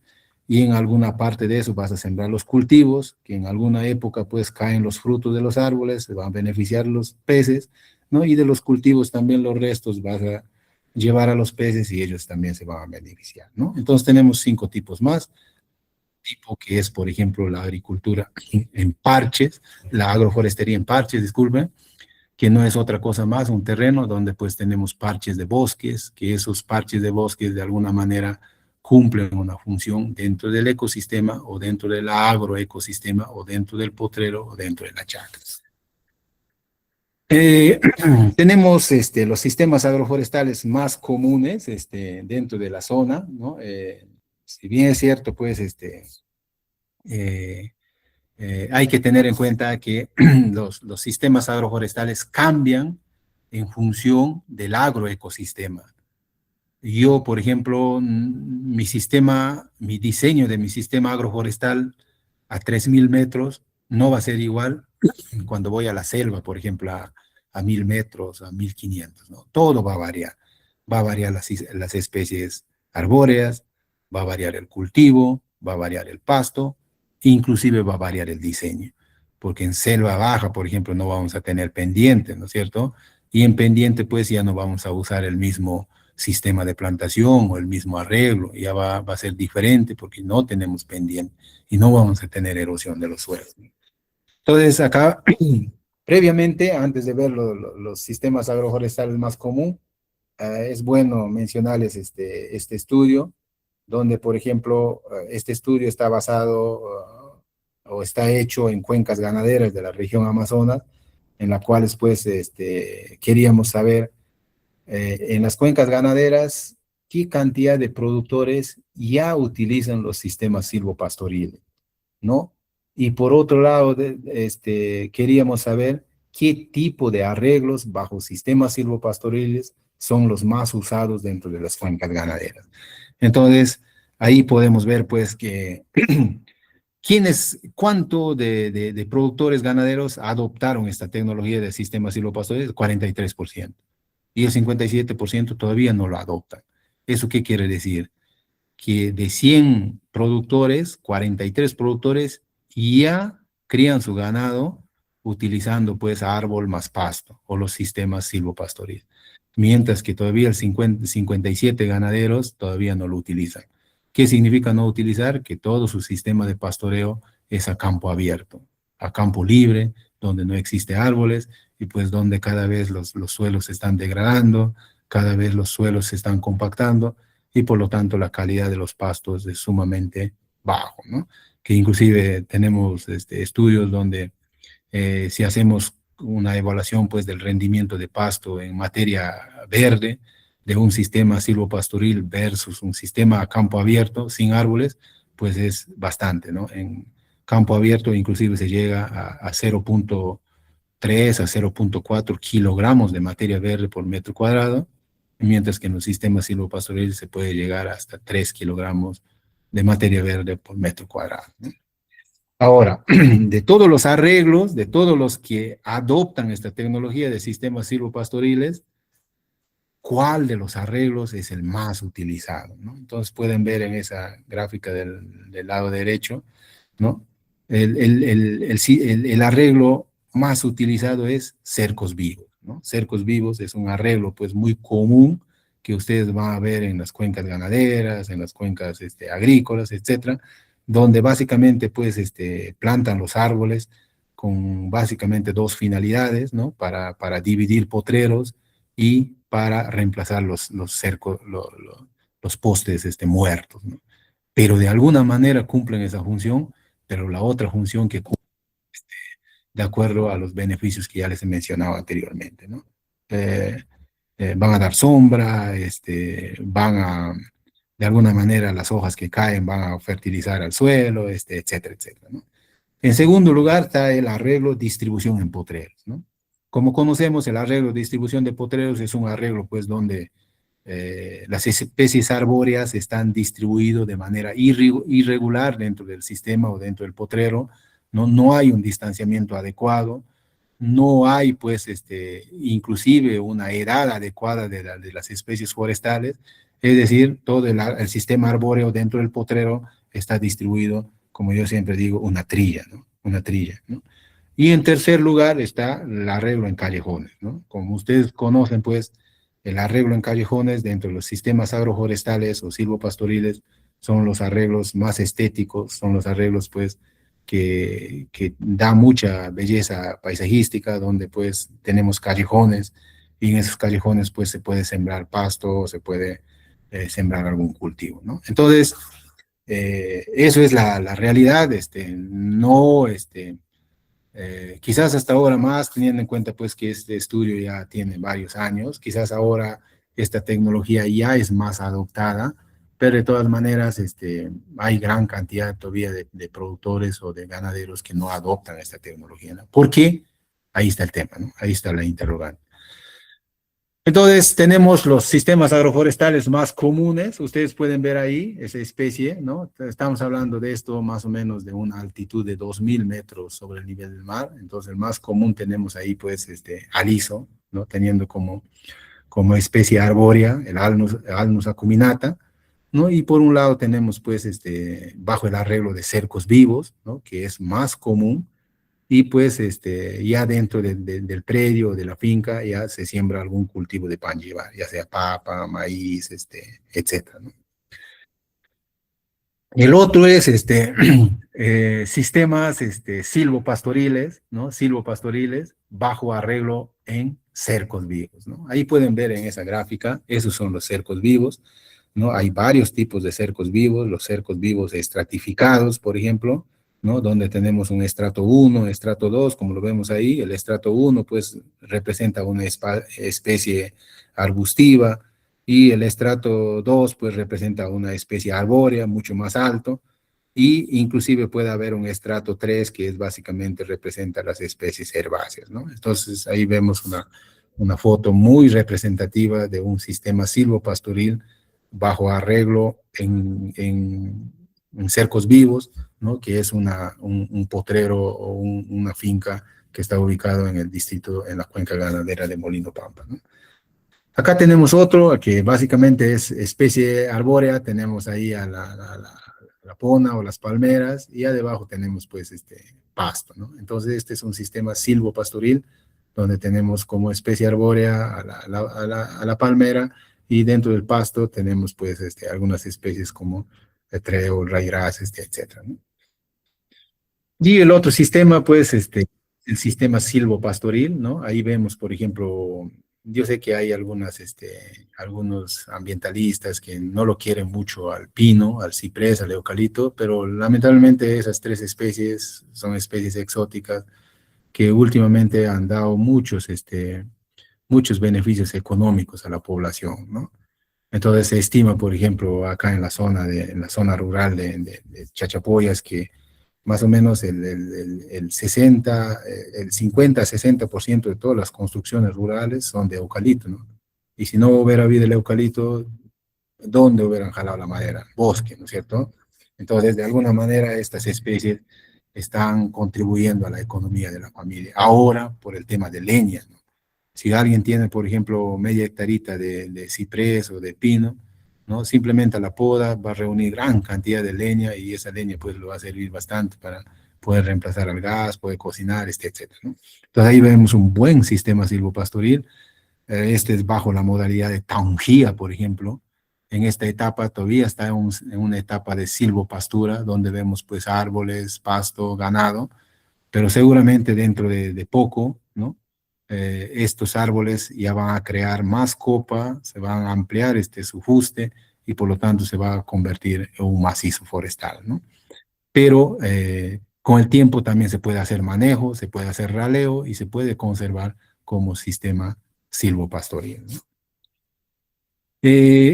y en alguna parte de eso vas a sembrar los cultivos, que en alguna época pues caen los frutos de los árboles, se van a beneficiar los peces, ¿no? Y de los cultivos también los restos vas a llevar a los peces y ellos también se van a beneficiar, ¿no? Entonces tenemos 5 tipos más. tipo que es, por ejemplo, la agricultura en parches, la agroforestería en parches, disculpen, que no es otra cosa más, un terreno donde pues tenemos parches de bosques, que esos parches de bosques de alguna manera cumplen una función dentro del ecosistema o dentro del agroecosistema o dentro del potrero o dentro de la chacra. Tenemos los sistemas agroforestales más comunes dentro de la zona, ¿no? Si bien es cierto, pues hay que tener en cuenta que los sistemas agroforestales cambian en función del agroecosistema. Yo, por ejemplo, mi diseño de mi sistema agroforestal a 3.000 metros no va a ser igual cuando voy a la selva, por ejemplo, a 1.000 metros, a 1.500, ¿no? Todo va a variar. Va a variar las especies arbóreas, va a variar el cultivo, va a variar el pasto, inclusive va a variar el diseño. Porque en selva baja, por ejemplo, no vamos a tener pendiente, ¿no es cierto? Y en pendiente, pues ya no vamos a usar el mismo sistema de plantación o el mismo arreglo, ya va a ser diferente porque no tenemos pendiente y no vamos a tener erosión de los suelos. Entonces, acá, previamente, antes de ver los sistemas agroforestales más comunes, es bueno mencionarles este estudio, donde, por ejemplo, este estudio está basado o está hecho en cuencas ganaderas de la región Amazonas, en las cuales, pues, queríamos saber en las cuencas ganaderas qué cantidad de productores ya utilizan los sistemas silvopastoriles, ¿no? Y por otro lado, queríamos saber qué tipo de arreglos bajo sistemas silvopastoriles son los más usados dentro de las cuencas ganaderas. Entonces, ahí podemos ver pues que cuánto de productores ganaderos adoptaron esta tecnología de sistemas silvopastoriles, 43%. Y el 57% todavía no lo adoptan. ¿Eso qué quiere decir? Que de 100 productores, 43 productores ya crían su ganado utilizando pues árbol más pasto o los sistemas silvopastoriles, mientras que todavía el 57 ganaderos todavía no lo utilizan. ¿Qué significa no utilizar? Que todo su sistema de pastoreo es a campo abierto, a campo libre, donde no existe árboles y pues donde cada vez los suelos se están degradando, cada vez los suelos se están compactando y por lo tanto la calidad de los pastos es sumamente bajo, ¿no? Que inclusive tenemos estudios donde si hacemos una evaluación pues del rendimiento de pasto en materia verde de un sistema silvopastoril versus un sistema a campo abierto sin árboles, pues es bastante, ¿no? En campo abierto inclusive se llega a 0.3 a 0.4 kilogramos de materia verde por metro cuadrado, mientras que en los sistemas silvopastoriles se puede llegar hasta 3 kilogramos de materia verde por metro cuadrado, ¿no? Ahora, de todos los arreglos, de todos los que adoptan esta tecnología de sistemas silvopastoriles, ¿cuál de los arreglos es el más utilizado, ¿no? Entonces pueden ver en esa gráfica del lado derecho, ¿no? El arreglo más utilizado es cercos vivos, ¿no? Cercos vivos es un arreglo pues muy común que ustedes van a ver en las cuencas ganaderas, en las cuencas agrícolas, etcétera, donde básicamente pues plantan los árboles con básicamente dos finalidades, ¿no? Para dividir potreros y para reemplazar los cercos, los postes muertos, ¿no? Pero de alguna manera cumplen esa función, pero la otra función que cumple de acuerdo a los beneficios que ya les he mencionado anteriormente, ¿no? Van a dar sombra, de alguna manera las hojas que caen van a fertilizar al suelo, etcétera, etcétera, ¿no? En segundo lugar está el arreglo distribución en potreros, ¿no? Como conocemos, el arreglo distribución de potreros es un arreglo pues donde las especies arbóreas están distribuidas de manera irregular dentro del sistema o dentro del potrero, no hay un distanciamiento adecuado, no hay pues inclusive una edad adecuada de las especies forestales, es decir, todo el sistema arbóreo dentro del potrero está distribuido, como yo siempre digo, una trilla, ¿no? Una trilla, ¿no? Y en tercer lugar está el arreglo en callejones, ¿no? Como ustedes conocen, pues, el arreglo en callejones dentro de los sistemas agroforestales o silvopastoriles son los arreglos más estéticos, son los arreglos pues que da mucha belleza paisajística, donde pues tenemos callejones y en esos callejones pues se puede sembrar pasto, se puede sembrar algún cultivo, ¿no? Entonces, eso es la realidad, no, quizás hasta ahora más, teniendo en cuenta pues que este estudio ya tiene varios años, quizás ahora esta tecnología ya es más adoptada, pero de todas maneras hay gran cantidad todavía de productores o de ganaderos que no adoptan esta tecnología, ¿no? ¿Por qué? Ahí está el tema, ¿no? Ahí está la interrogante. Entonces, tenemos los sistemas agroforestales más comunes. Ustedes pueden ver ahí esa especie, ¿no? Estamos hablando de esto más o menos de una altitud de 2.000 metros sobre el nivel del mar. Entonces, el más común tenemos ahí, pues, aliso, ¿no? Teniendo como especie arbórea el Alnus acuminata, ¿no? Y por un lado tenemos, pues, bajo el arreglo de cercos vivos, ¿no? Que es más común. Y pues ya dentro del predio, de la finca, ya se siembra algún cultivo de pan llevar, ya sea papa, maíz, etcétera, ¿no? El otro es sistemas silvopastoriles, ¿no? Silvopastoriles bajo arreglo en cercos vivos, ¿no? Ahí pueden ver en esa gráfica, esos son los cercos vivos, ¿no? Hay varios tipos de cercos vivos, los cercos vivos estratificados, por ejemplo, ¿no? Donde tenemos un estrato 1, estrato 2, como lo vemos ahí. El estrato 1, pues, representa una especie arbustiva, y el estrato 2, pues, representa una especie arbórea mucho más alto, y inclusive puede haber un estrato 3 que es básicamente representa las especies herbáceas, ¿no? Entonces, ahí vemos una foto muy representativa de un sistema silvopastoril bajo arreglo en cercos vivos, ¿no? Que es un potrero o una finca que está ubicado en el distrito, en la cuenca ganadera de Molino Pampa, ¿no? Acá tenemos otro que básicamente es especie arbórea, tenemos ahí a la pona o las palmeras, y debajo tenemos pues pasto, ¿no? Entonces este es un sistema silvopastoril, donde tenemos como especie arbórea a la palmera, y dentro del pasto tenemos pues algunas especies como trébol, rayraz, etcétera, ¿no? Y el otro sistema, pues, el sistema silvopastoril, ¿no? Ahí vemos, por ejemplo, yo sé que hay algunos ambientalistas que no lo quieren mucho al pino, al ciprés, al eucalipto, pero lamentablemente esas tres especies son especies exóticas que últimamente han dado muchos beneficios económicos a la población, ¿no? Entonces se estima, por ejemplo, acá en la zona rural de Chachapoyas, que más o menos el 50-60% de todas las construcciones rurales son de eucalipto, ¿no? Y si no hubiera habido el eucalipto, ¿dónde hubieran jalado la madera? Bosque, ¿no es cierto? Entonces, de alguna manera, estas especies están contribuyendo a la economía de la familia. Ahora, por el tema de leña, ¿no? Si alguien tiene, por ejemplo, media hectarita de ciprés o de pino, ¿no? Simplemente a la poda va a reunir gran cantidad de leña, y esa leña pues lo va a servir bastante para poder reemplazar al gas, poder cocinar, etcétera, ¿no? Entonces ahí vemos un buen sistema silvopastoril. Este es bajo la modalidad de taungía, por ejemplo. En esta etapa todavía está en una etapa de silvopastura, donde vemos pues árboles, pasto, ganado, pero seguramente dentro de poco, ¿no? Estos árboles ya van a crear más copa, se van a ampliar su fuste, y por lo tanto se va a convertir en un macizo forestal, ¿no? Pero con el tiempo también se puede hacer manejo, se puede hacer raleo y se puede conservar como sistema silvopastoril, ¿no?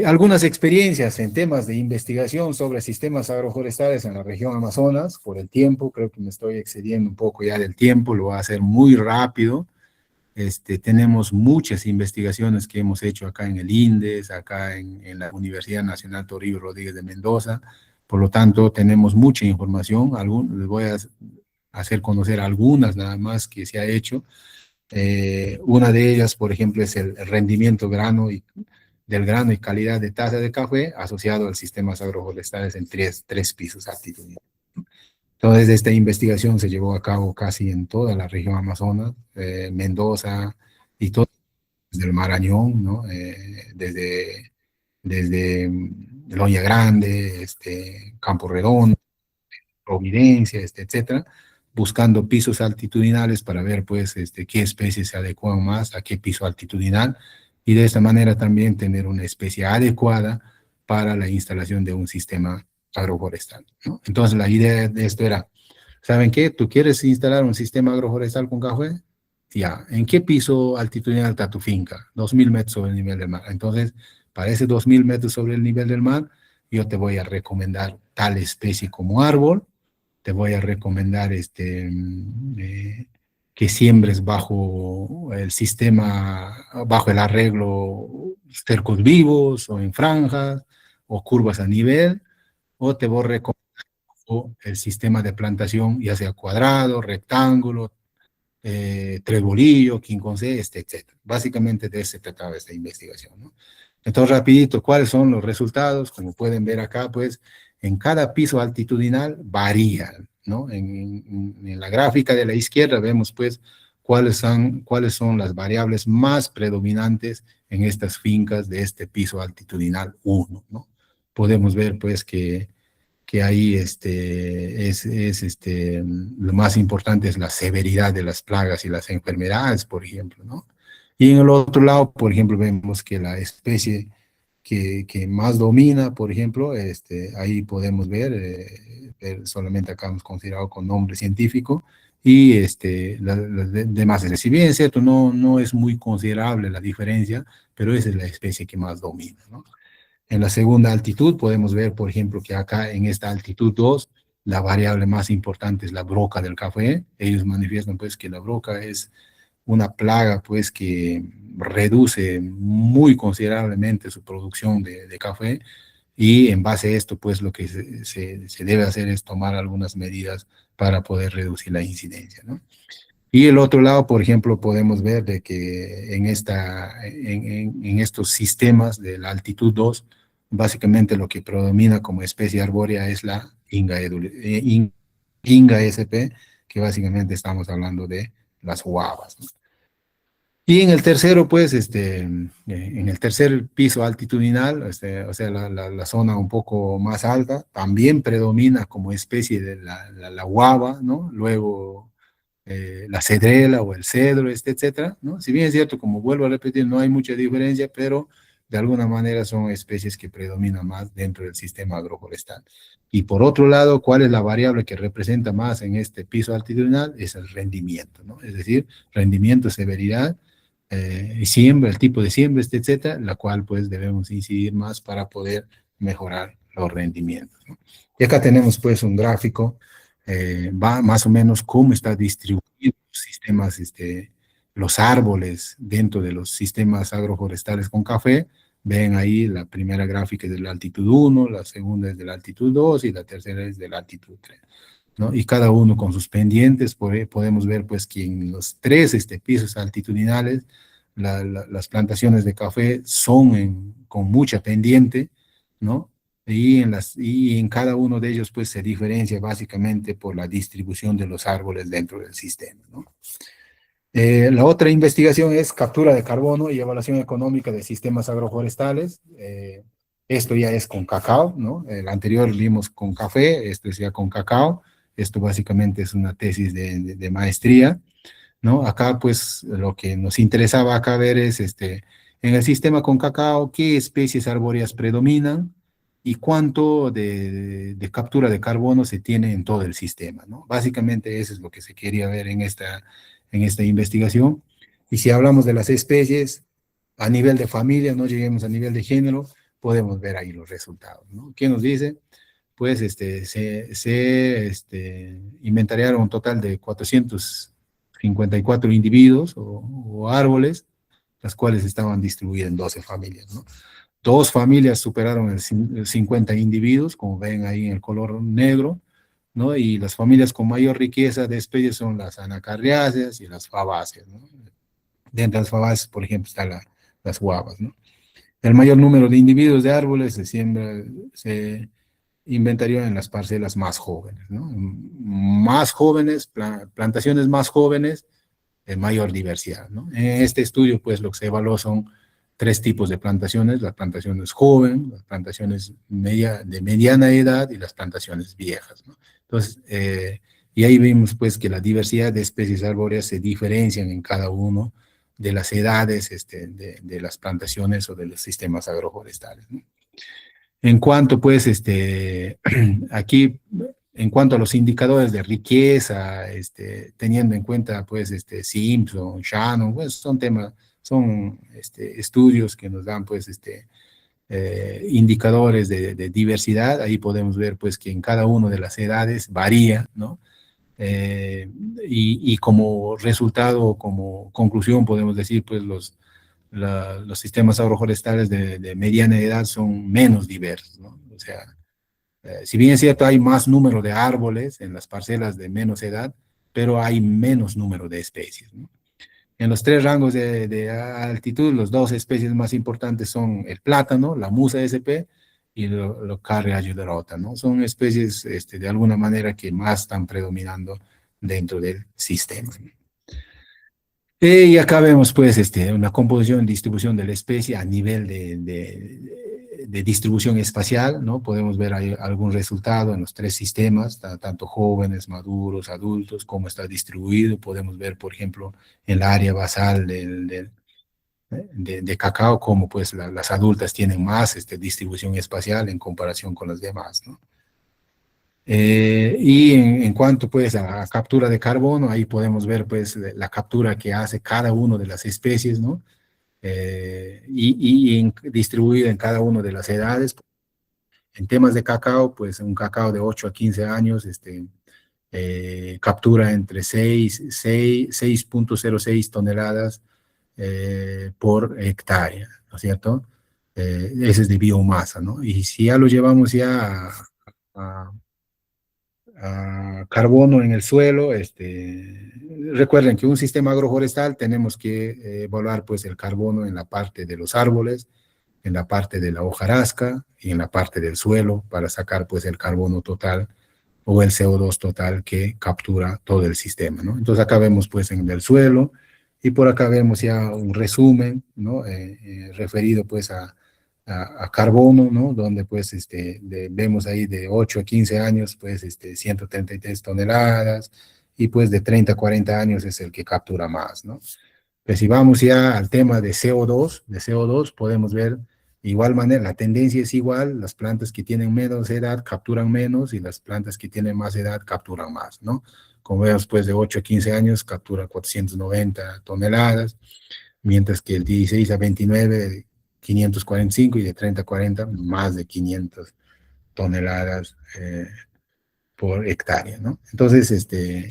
Algunas experiencias en temas de investigación sobre sistemas agroforestales en la región Amazonas. Por el tiempo, creo que me estoy excediendo un poco ya del tiempo, lo voy a hacer muy rápido. Tenemos muchas investigaciones que hemos hecho acá en el INDES, acá en la Universidad Nacional Toribio Rodríguez de Mendoza. Por lo tanto, tenemos mucha información. Les voy a hacer conocer algunas nada más que se ha hecho. Una de ellas, por ejemplo, es el rendimiento del grano y calidad de taza de café asociado al sistemas agroforestales en tres pisos altitudinales. Entonces, esta investigación se llevó a cabo casi en toda la región Amazonas, Mendoza y todo desde el Marañón, ¿no? Desde Loña Grande, Campo Redondo, Providencia, etcétera, buscando pisos altitudinales para ver, pues, qué especies se adecuan más a qué piso altitudinal, y de esta manera también tener una especie adecuada para la instalación de un sistema agroforestal, ¿no? Entonces, la idea de esto era, ¿saben qué? ¿Tú quieres instalar un sistema agroforestal con café? Ya, ¿en qué piso altitudinal está tu finca? 2.000 metros sobre el nivel del mar. Entonces, para ese 2.000 metros sobre el nivel del mar, yo te voy a recomendar tal especie como árbol, te voy a recomendar que siembres bajo el sistema, bajo el arreglo cercos vivos o en franjas o curvas a nivel, o te voy a recomendar el sistema de plantación, ya sea cuadrado, rectángulo, trebolillo, quincunce, etcétera. Básicamente de eso se trataba esta investigación, ¿no? Entonces, rapidito, ¿cuáles son los resultados? Como pueden ver acá, pues, en cada piso altitudinal varía, ¿no? En la gráfica de la izquierda vemos, pues, cuáles son las variables más predominantes en estas fincas de este piso altitudinal 1, ¿no? Podemos ver, pues, que ahí lo más importante es la severidad de las plagas y las enfermedades, por ejemplo, ¿no? Y en el otro lado, por ejemplo, vemos que la especie que más domina, por ejemplo, ahí podemos solamente acá hemos considerado con nombre científico, y las demás, si bien es cierto, no es muy considerable la diferencia, pero esa es la especie que más domina, ¿no? En la segunda altitud podemos ver, por ejemplo, que acá en esta altitud 2, la variable más importante es la broca del café. Ellos manifiestan, pues, que la broca es una plaga, pues, que reduce muy considerablemente su producción de café, y en base a esto, pues, lo que se debe hacer es tomar algunas medidas para poder reducir la incidencia, ¿no? Y el otro lado, por ejemplo, podemos ver de que en estos sistemas de la altitud 2, básicamente lo que predomina como especie arbórea es la Inga sp, que básicamente estamos hablando de las guavas, ¿no? Y en el tercero, pues, en el tercer piso altitudinal, o sea, la zona un poco más alta, también predomina como especie de la guava, ¿no? Luego la cedrela o el cedro, etcétera, ¿no? Si bien es cierto, como vuelvo a repetir, no hay mucha diferencia, pero de alguna manera son especies que predominan más dentro del sistema agroforestal. Y por otro lado, ¿cuál es la variable que representa más en este piso altitudinal? Es el rendimiento, ¿no? Es decir, rendimiento, severidad, y siembra, el tipo de siembra, etcétera, la cual pues debemos incidir más para poder mejorar los rendimientos, ¿no? Y acá tenemos pues un gráfico, va más o menos cómo está distribuido los sistemas, los árboles dentro de los sistemas agroforestales con café. Ven ahí la primera gráfica es de la altitud 1, la segunda es de la altitud 2 y la tercera es de la altitud 3, ¿no? Y cada uno con sus pendientes. Podemos ver pues que en los tres pisos altitudinales las plantaciones de café son con mucha pendiente, ¿no? Y en cada uno de ellos pues se diferencia básicamente por la distribución de los árboles dentro del sistema, ¿no? La otra investigación es captura de carbono y evaluación económica de sistemas agroforestales. Esto ya es con cacao, ¿no? El anterior vimos con café, esto es ya con cacao. Esto básicamente es una tesis de maestría, ¿no? Acá pues lo que nos interesaba acá ver es en el sistema con cacao, qué especies arbóreas predominan y cuánto de captura de carbono se tiene en todo el sistema, ¿no? Básicamente eso es lo que se quería ver en esta investigación. Y si hablamos de las especies a nivel de familia, no lleguemos a nivel de género, podemos ver ahí los resultados, ¿no? ¿Qué nos dice? Pues se inventariaron un total de 454 individuos o árboles, las cuales estaban distribuidas en 12 familias, ¿no? Dos familias superaron el 50 individuos, como ven ahí en el color negro, ¿no? Y las familias con mayor riqueza de especies son las anacardiáceas y las fabáceas, ¿no? Dentro de las fabáceas, por ejemplo, están las guavas, ¿no? El mayor número de individuos de árboles se inventario en las parcelas más jóvenes, ¿no? Más jóvenes, plantaciones más jóvenes, mayor diversidad, ¿no? En este estudio, pues, lo que se evaluó son tres tipos de plantaciones: las plantaciones joven, las plantaciones de mediana edad y las plantaciones viejas, ¿no? Entonces, y ahí vimos pues que la diversidad de especies arbóreas se diferencian en cada uno de las edades de las plantaciones o de los sistemas agroforestales, ¿no? En cuanto pues aquí, en cuanto a los indicadores de riqueza, teniendo en cuenta pues Simpson, Shannon, pues son temas, son estudios que nos dan pues indicadores de diversidad. Ahí podemos ver pues que en cada una de las edades varía, ¿no? Y como resultado, como conclusión, podemos decir pues los sistemas agroforestales de mediana edad son menos diversos, ¿no? O sea, si bien es cierto, hay más número de árboles en las parcelas de menos edad, pero hay menos número de especies, ¿no? En los tres rangos de altitud, las dos especies más importantes son el plátano, la Musa SP, y lo Carrea ayudarota, ¿no? Son especies, de alguna manera, que más están predominando dentro del sistema. Y acá vemos, pues, una composición y distribución de la especie a nivel de distribución espacial, ¿no? Podemos ver ahí algún resultado en los tres sistemas, tanto jóvenes, maduros, adultos, cómo está distribuido. Podemos ver, por ejemplo, en el área basal de cacao, cómo pues las adultas tienen más distribución espacial en comparación con las demás, ¿no? Y en cuanto pues a captura de carbono, ahí podemos ver pues la captura que hace cada una de las especies, ¿no? Distribuida en cada una de las edades. En temas de cacao, pues un cacao de 8 a 15 años captura entre 6.06 toneladas por hectárea, ¿no es cierto? Ese es de biomasa, ¿no? Y si ya lo llevamos ya a carbono en el suelo, recuerden que un sistema agroforestal tenemos que evaluar pues el carbono en la parte de los árboles, en la parte de la hojarasca y en la parte del suelo, para sacar pues el carbono total o el CO2 total que captura todo el sistema, ¿no? Entonces acá vemos pues en el suelo, y por acá vemos ya un resumen, ¿no? Referido pues a carbono, ¿no? Donde pues vemos ahí de 8 a 15 años pues 133 toneladas, y pues de 30 a 40 años es el que captura más, ¿no? Pues si vamos ya al tema de CO2, podemos ver de igual manera, la tendencia es igual: las plantas que tienen menos edad capturan menos, y las plantas que tienen más edad capturan más, ¿no? Como vemos, pues de 8 a 15 años captura 490 toneladas, mientras que el 16 a 29, 545, y de 30 a 40, más de 500 toneladas por hectárea, ¿no? Entonces, este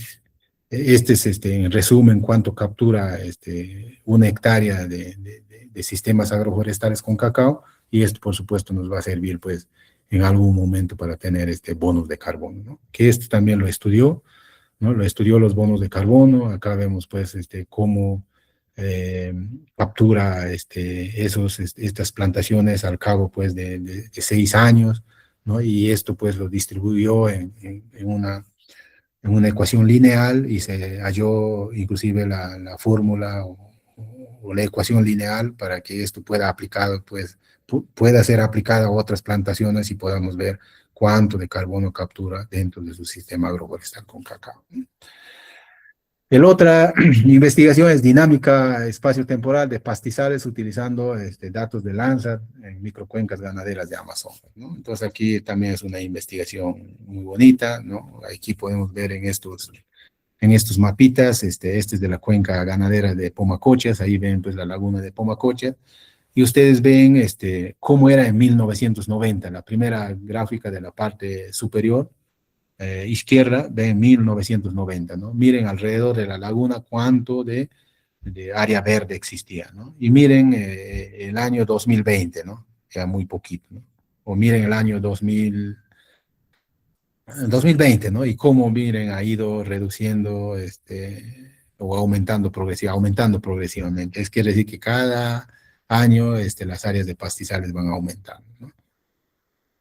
es, en resumen, cuánto captura una hectárea de sistemas agroforestales con cacao, y esto, por supuesto, nos va a servir, pues, en algún momento para tener bonos de carbono, ¿no? Que esto también lo estudió, ¿no? Lo estudió los bonos de carbono. Acá vemos, pues, cómo captura estas plantaciones al cabo, pues, de 6 años, ¿no? Y esto, pues, lo distribuyó en una ecuación lineal, y se halló inclusive la fórmula o la ecuación lineal para que esto pueda aplicado, pues, pueda ser aplicada a otras plantaciones, y podamos ver cuánto de carbono captura dentro de su sistema agroforestal con cacao. La otra investigación es dinámica espacio-temporal de pastizales utilizando datos de Landsat en microcuencas ganaderas de Amazonas, ¿no? Entonces aquí también es una investigación muy bonita, ¿no? Aquí podemos ver en estos mapitas, este es de la cuenca ganadera de Pomacochas. Ahí ven pues la laguna de Pomacochas, y ustedes ven cómo era en 1990, la primera gráfica de la parte superior izquierda de 1990, ¿no? Miren alrededor de la laguna cuánto de área verde existía, ¿no? Y miren el año 2020, ¿no? Ya muy poquito, ¿no? O miren el año 2020, ¿no? Y cómo, miren, ha ido reduciendo o aumentando progresivamente. Es quiere decir que cada año las áreas de pastizales van aumentando, ¿no?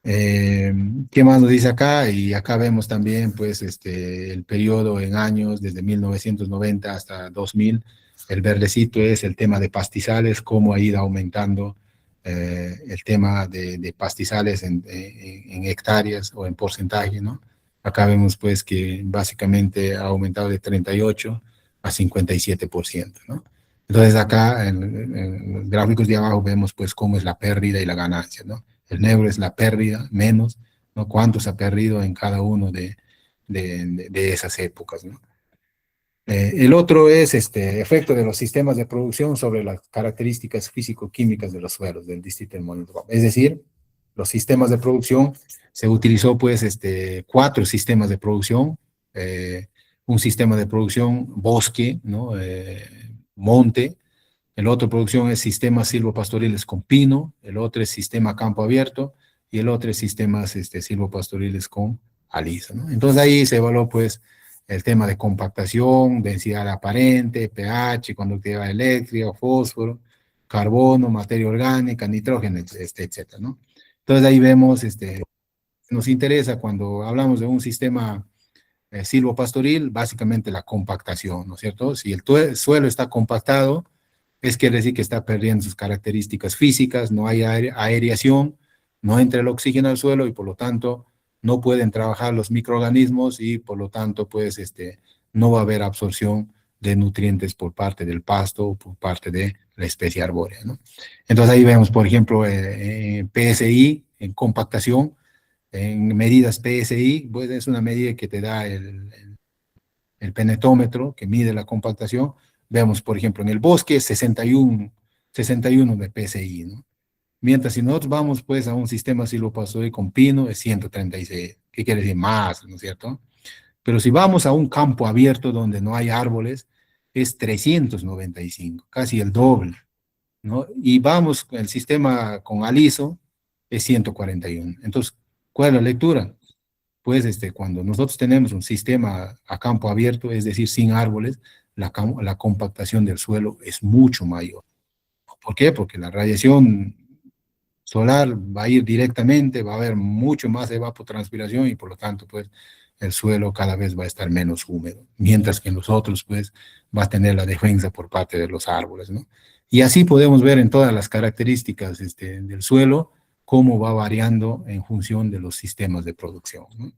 ¿Qué más nos dice acá? Y acá vemos también, pues, el periodo en años, desde 1990 hasta 2000, El verdecito es el tema de pastizales, cómo ha ido aumentando el tema de pastizales en hectáreas o en porcentaje, ¿no? Acá vemos pues que básicamente ha aumentado de 38 a 57%, ¿no? Entonces acá en los gráficos de abajo vemos pues cómo es la pérdida y la ganancia, ¿no? El negro es la pérdida, menos, ¿no? Cuánto se ha perdido en cada uno de esas épocas, ¿no? El otro es este efecto de los sistemas de producción sobre las características físico-químicas de los suelos del distrito del Molino. Es decir, los sistemas de producción, se utilizó pues cuatro sistemas de producción, un sistema de producción bosque, ¿no? Monte, el otro producción es sistemas silvopastoriles con pino, el otro es sistema campo abierto y el otro es sistemas silvopastoriles con aliso, ¿no? Entonces ahí se evaluó pues el tema de compactación, densidad aparente, pH, conductividad eléctrica, fósforo, carbono, materia orgánica, nitrógeno, etcétera, ¿no? Entonces ahí vemos, nos interesa cuando hablamos de un sistema silvopastoril, básicamente la compactación, ¿no es cierto? Si el suelo está compactado, quiere decir que está perdiendo sus características físicas, no hay aireación, no entra el oxígeno al suelo y por lo tanto no pueden trabajar los microorganismos y por lo tanto pues no va a haber absorción de nutrientes por parte del pasto o por parte de la especie arbórea, ¿no? Entonces ahí vemos, por ejemplo, PSI en compactación, en medidas PSI, pues es una medida que te da el penetómetro, que mide la compactación. Vemos, por ejemplo, en el bosque 61 de PSI, ¿no? Mientras si nosotros vamos pues a un sistema silvopastoril con pino es 136, ¿qué quiere decir? Más, ¿no es cierto? Pero si vamos a un campo abierto donde no hay árboles, es 395, casi el doble, ¿no? Y vamos con el sistema con aliso, es 141. Entonces, ¿cuál es la lectura? Pues cuando nosotros tenemos un sistema a campo abierto, es decir, sin árboles, la compactación del suelo es mucho mayor. ¿Por qué? Porque la radiación solar va a ir directamente, va a haber mucho más evapotranspiración y por lo tanto, pues, el suelo cada vez va a estar menos húmedo, mientras que en los otros, pues, va a tener la defensa por parte de los árboles, ¿no? Y así podemos ver en todas las características del suelo cómo va variando en función de los sistemas de producción, ¿no?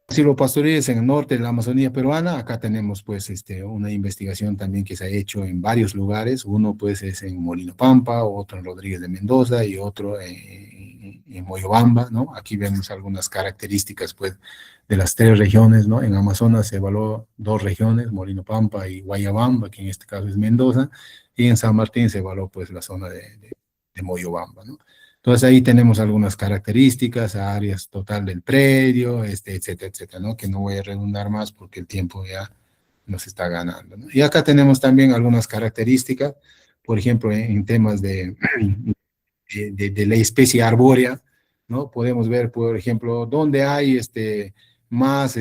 Silvopastoriles en el norte de la Amazonía peruana. Acá tenemos pues una investigación también que se ha hecho en varios lugares. Uno pues es en Molino Pampa, otro en Rodríguez de Mendoza y otro en Moyobamba, ¿no? Aquí vemos algunas características pues de las tres regiones, ¿no? En Amazonas se evaluó dos regiones, Molino Pampa y Guayabamba, que en este caso es Mendoza, y en San Martín se evaluó pues la zona de Moyobamba, ¿no? Entonces ahí tenemos algunas características, áreas total del predio, etcétera, etcétera, ¿no? Que no voy a redundar más porque el tiempo ya nos está ganando, ¿no? Y acá tenemos también algunas características, por ejemplo, en temas de la especie arbórea, ¿no? Podemos ver, por ejemplo, dónde hay más,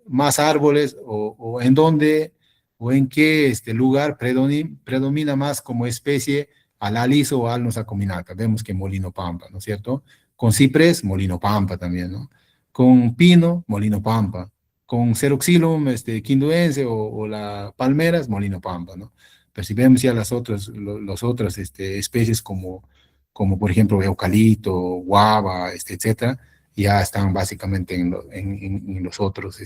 más árboles o en dónde o en qué lugar predomina más como especie al aliso o alnos acuminata. Vemos que Molino Pampa, ¿no es cierto? Con ciprés, Molino Pampa también, ¿no? Con pino, Molino Pampa. Con Ceroxylum quinduense o la palmeras, Molino Pampa, ¿no? Pero si vemos ya las otras especies como por ejemplo eucalipto, guava, etcétera, ya están básicamente en los otros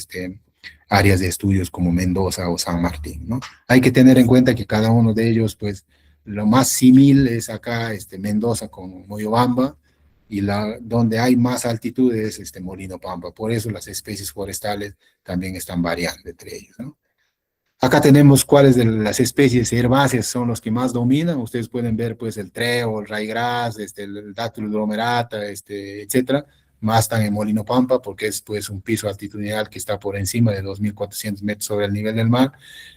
áreas de estudios como Mendoza o San Martín, ¿no? Hay que tener en cuenta que cada uno de ellos, pues, lo más similar es acá Mendoza con Moyobamba, y donde hay más altitud es Molino Pampa. Por eso las especies forestales también están variando entre ellos, ¿no? Acá tenemos cuáles de las especies herbáceas son los que más dominan. Ustedes pueden ver pues el trébol, el raigrás, el dátulo glomerata, etcétera. Más están en Molino Pampa porque es pues un piso altitudinal que está por encima de 2.400 metros sobre el nivel del mar.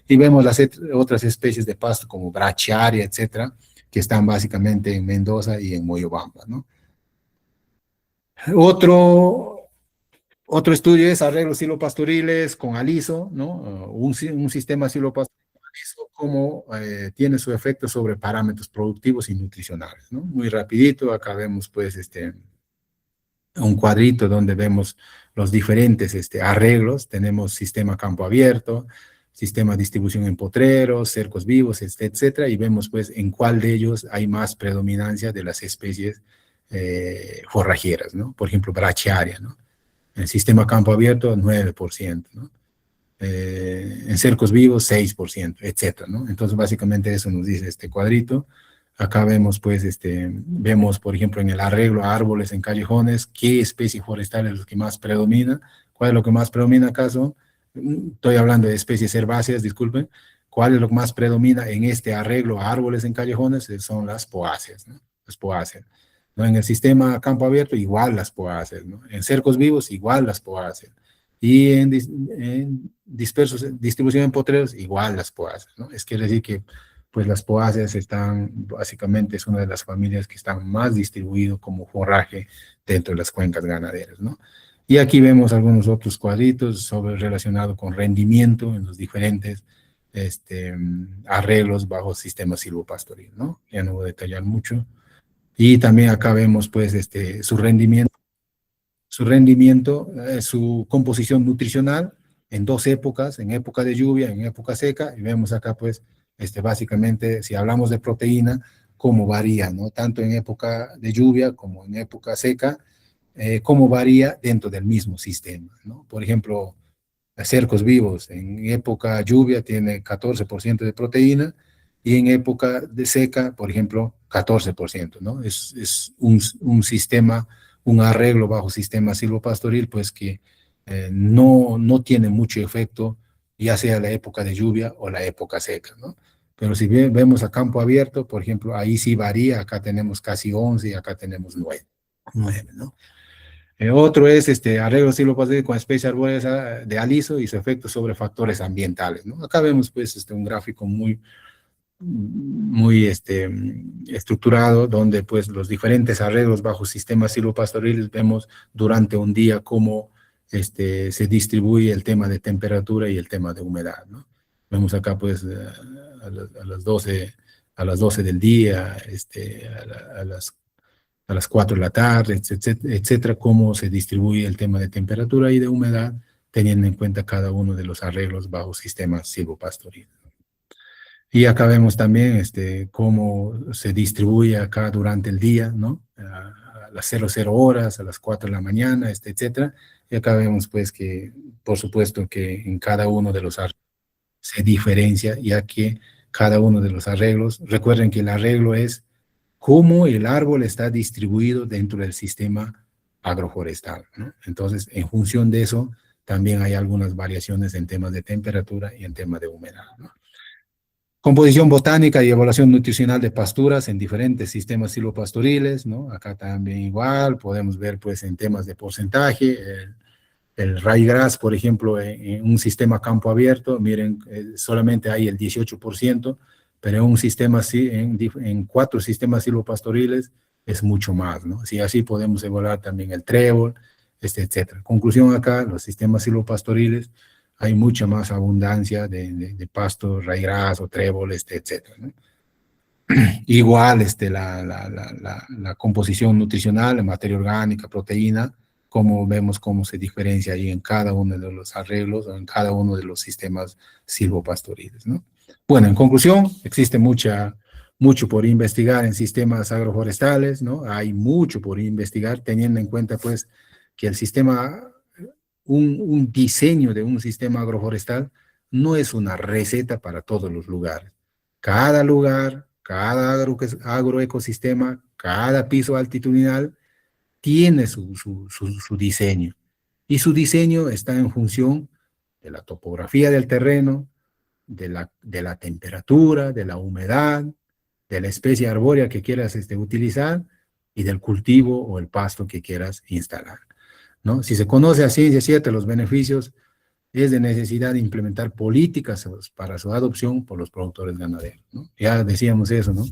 Y vemos las otras especies de pasto como brachiaria, etcétera, que están básicamente en Mendoza y en Moyobamba, ¿no? Otro estudio es arreglos silvopastoriles con aliso, ¿no? Un sistema silvopastoril con aliso, cómo tiene su efecto sobre parámetros productivos y nutricionales, ¿no? Muy rapidito, acá vemos pues un cuadrito donde vemos los diferentes arreglos. Tenemos sistema campo abierto, sistema de distribución en potreros, cercos vivos, etcétera, y vemos pues en cuál de ellos hay más predominancia de las especies forrajeras, ¿no? Por ejemplo, brachiaria, ¿no? En el sistema campo abierto, 9%, ¿no? En cercos vivos, 6%, etcétera, ¿no? Entonces, básicamente eso nos dice este cuadrito. Acá vemos, pues, vemos, por ejemplo, en el arreglo a árboles en callejones, qué especie forestal es lo que más predomina. ¿Cuál es lo que más predomina acaso? Estoy hablando de especies herbáceas, disculpen. ¿Cuál es lo que más predomina en este arreglo a árboles en callejones? Son las poáceas, ¿no? Las poáceas. ¿No? En el sistema campo abierto, igual las poáceas, ¿no? En cercos vivos, igual las poáceas. Y en distribución en potreros, igual las poáceas, ¿no? Es quiere decir que pues las poáceas están, básicamente es una de las familias que están más distribuido como forraje dentro de las cuencas ganaderas, ¿no? Y aquí vemos algunos otros cuadritos relacionados con rendimiento en los diferentes arreglos bajo sistema silvopastoril, ¿no? Ya no voy a detallar mucho. Y también acá vemos pues su rendimiento, su composición nutricional en dos épocas, en época de lluvia, en época seca, y vemos acá pues, básicamente, si hablamos de proteína, cómo varía, ¿no? Tanto en época de lluvia como en época seca, cómo varía dentro del mismo sistema, ¿no? Por ejemplo, cercos vivos en época lluvia tiene 14% de proteína y en época de seca, por ejemplo, 14%, ¿no? Es un sistema, un arreglo bajo sistema silvopastoril, pues que no tiene mucho efecto, ya sea la época de lluvia o la época seca, ¿no? Pero si vemos a campo abierto, por ejemplo, ahí sí varía, acá tenemos casi 11 y acá tenemos 9, ¿no? Otro es arreglo silvopastoril con especies arbóreas de aliso y su efecto sobre factores ambientales, ¿no? Acá vemos pues un gráfico muy estructurado, donde pues los diferentes arreglos bajo sistemas silvopastoriles vemos durante un día cómo se distribuye el tema de temperatura y el tema de humedad, ¿no? Vemos acá pues a las 12 del día, a las 4 de la tarde, etcétera, cómo se distribuye el tema de temperatura y de humedad, teniendo en cuenta cada uno de los arreglos bajo sistemas silvopastoriles. Y acá vemos también cómo se distribuye acá durante el día, ¿no? A las 00 horas, a las 4 de la mañana, etcétera. Y acá vemos pues que, por supuesto, que en cada uno de los arreglos se diferencia, ya que cada uno de los arreglos, recuerden que el arreglo es cómo el árbol está distribuido dentro del sistema agroforestal, ¿no? Entonces, en función de eso, también hay algunas variaciones en temas de temperatura y en temas de humedad, ¿no? Composición botánica y evaluación nutricional de pasturas en diferentes sistemas silvopastoriles, ¿no? Acá también igual, podemos ver pues en temas de porcentaje, el ryegrass, por ejemplo, en un sistema campo abierto, miren, solamente hay el 18%, pero en un sistema, en 4 sistemas silvopastoriles es mucho más, ¿no? Así podemos evaluar también el trébol, etcétera. Conclusión acá, los sistemas silvopastoriles, hay mucha más abundancia de pasto, ryegrass o trébol, etcétera, ¿no? Igual la composición nutricional, la materia orgánica, proteína, como vemos cómo se diferencia ahí en cada uno de los arreglos o en cada uno de los sistemas silvopastoriles, ¿no? Bueno, en conclusión, existe mucho por investigar en sistemas agroforestales, ¿no? Hay mucho por investigar, teniendo en cuenta, pues, que el sistema, un diseño de un sistema agroforestal no es una receta para todos los lugares. Cada lugar, cada agroecosistema, cada piso altitudinal tiene su diseño. Y su diseño está en función de la topografía del terreno, de la temperatura, de la humedad, de la especie arbórea que quieras utilizar y del cultivo o el pasto que quieras instalar, ¿no? Si se conoce a ciencia cierta los beneficios, es de necesidad de implementar políticas para su adopción por los productores ganaderos, ¿no? Ya decíamos eso, ¿no?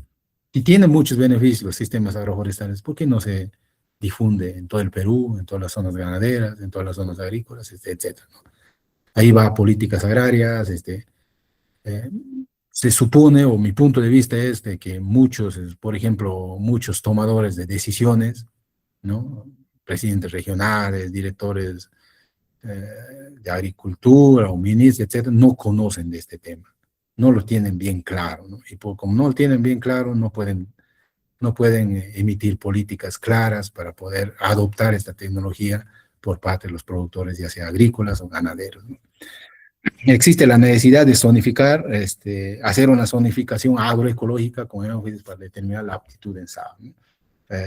Y tiene muchos beneficios los sistemas agroforestales, ¿por qué no se difunde en todo el Perú, en todas las zonas ganaderas, en todas las zonas agrícolas, etcétera, ¿no? Ahí va políticas agrarias, se supone, o mi punto de vista es de que muchos, por ejemplo, muchos tomadores de decisiones, ¿no? presidentes regionales, directores de agricultura o ministros, etcétera, no conocen de este tema, no lo tienen bien claro, ¿no? Y como no lo tienen bien claro, no pueden emitir políticas claras para poder adoptar esta tecnología por parte de los productores, ya sea agrícolas o ganaderos, ¿no? Existe la necesidad de zonificar, hacer una zonificación agroecológica con énfasis para determinar la aptitud en SAB, ¿no?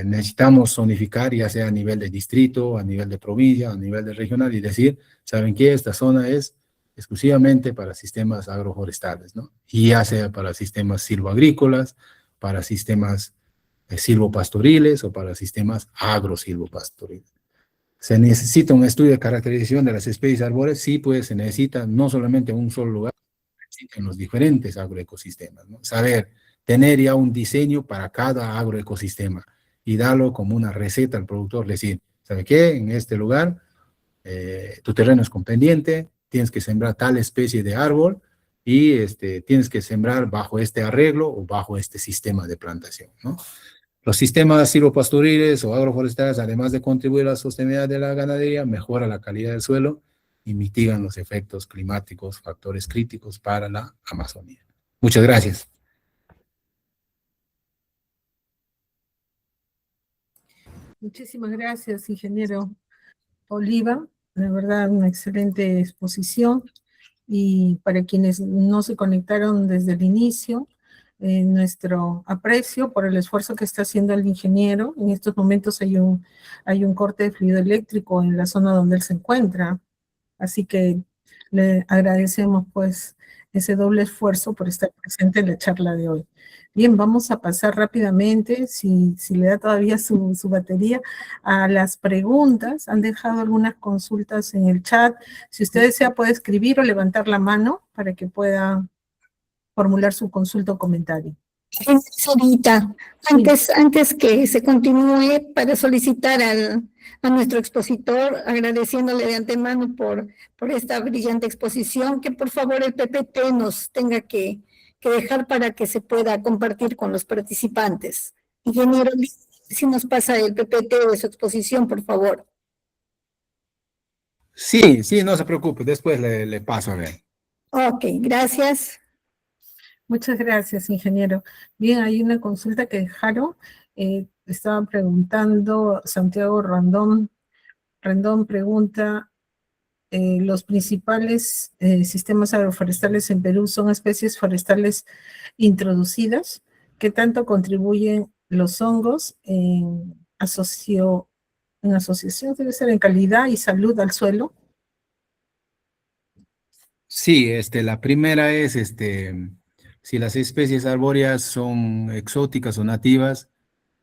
Necesitamos zonificar, ya sea a nivel de distrito, a nivel de provincia, a nivel de regional, y decir, ¿saben qué? Esta zona es exclusivamente para sistemas agroforestales, ¿no? Y ya sea para sistemas silvoagrícolas, para sistemas silvopastoriles o para sistemas agrosilvopastoriles. ¿Se necesita un estudio de caracterización de las especies arbóreas? Sí, pues se necesita no solamente en un solo lugar, sino en los diferentes agroecosistemas, ¿no? Saber, tener ya un diseño para cada agroecosistema y darlo como una receta al productor, decir, ¿sabe qué? En este lugar, tu terreno es con pendiente, tienes que sembrar tal especie de árbol y tienes que sembrar bajo este arreglo o bajo este sistema de plantación, ¿no? Los sistemas silvopastoriles o agroforestales, además de contribuir a la sostenibilidad de la ganadería, mejoran la calidad del suelo y mitigan los efectos climáticos, factores críticos para la Amazonía. Muchas gracias. Muchísimas gracias, ingeniero Oliva. La verdad, una excelente exposición. Y para quienes no se conectaron desde el inicio, nuestro aprecio por el esfuerzo que está haciendo el ingeniero. En estos momentos hay un corte de fluido eléctrico en la zona donde él se encuentra, así que le agradecemos pues ese doble esfuerzo por estar presente en la charla de hoy. Bien, vamos a pasar rápidamente, si le da todavía su batería, a las preguntas. Han dejado algunas consultas en el chat. Si usted desea, puede escribir o levantar la mano para que pueda formular su consulta o comentario. Sarita, antes que se continúe, para solicitar a nuestro expositor, agradeciéndole de antemano por esta brillante exposición, que por favor el PPT nos tenga que dejar para que se pueda compartir con los participantes. Ingeniero, si nos pasa el PPT de su exposición, por favor. Sí, no se preocupe, después le paso a ver. Ok, gracias. Muchas gracias, ingeniero. Bien, hay una consulta que dejaron. Estaba preguntando, Santiago Rendón pregunta, los principales sistemas agroforestales en Perú son especies forestales introducidas. ¿Qué tanto contribuyen los hongos en asociación, debe ser en calidad y salud al suelo? Sí, la primera es, si las especies arbóreas son exóticas o nativas,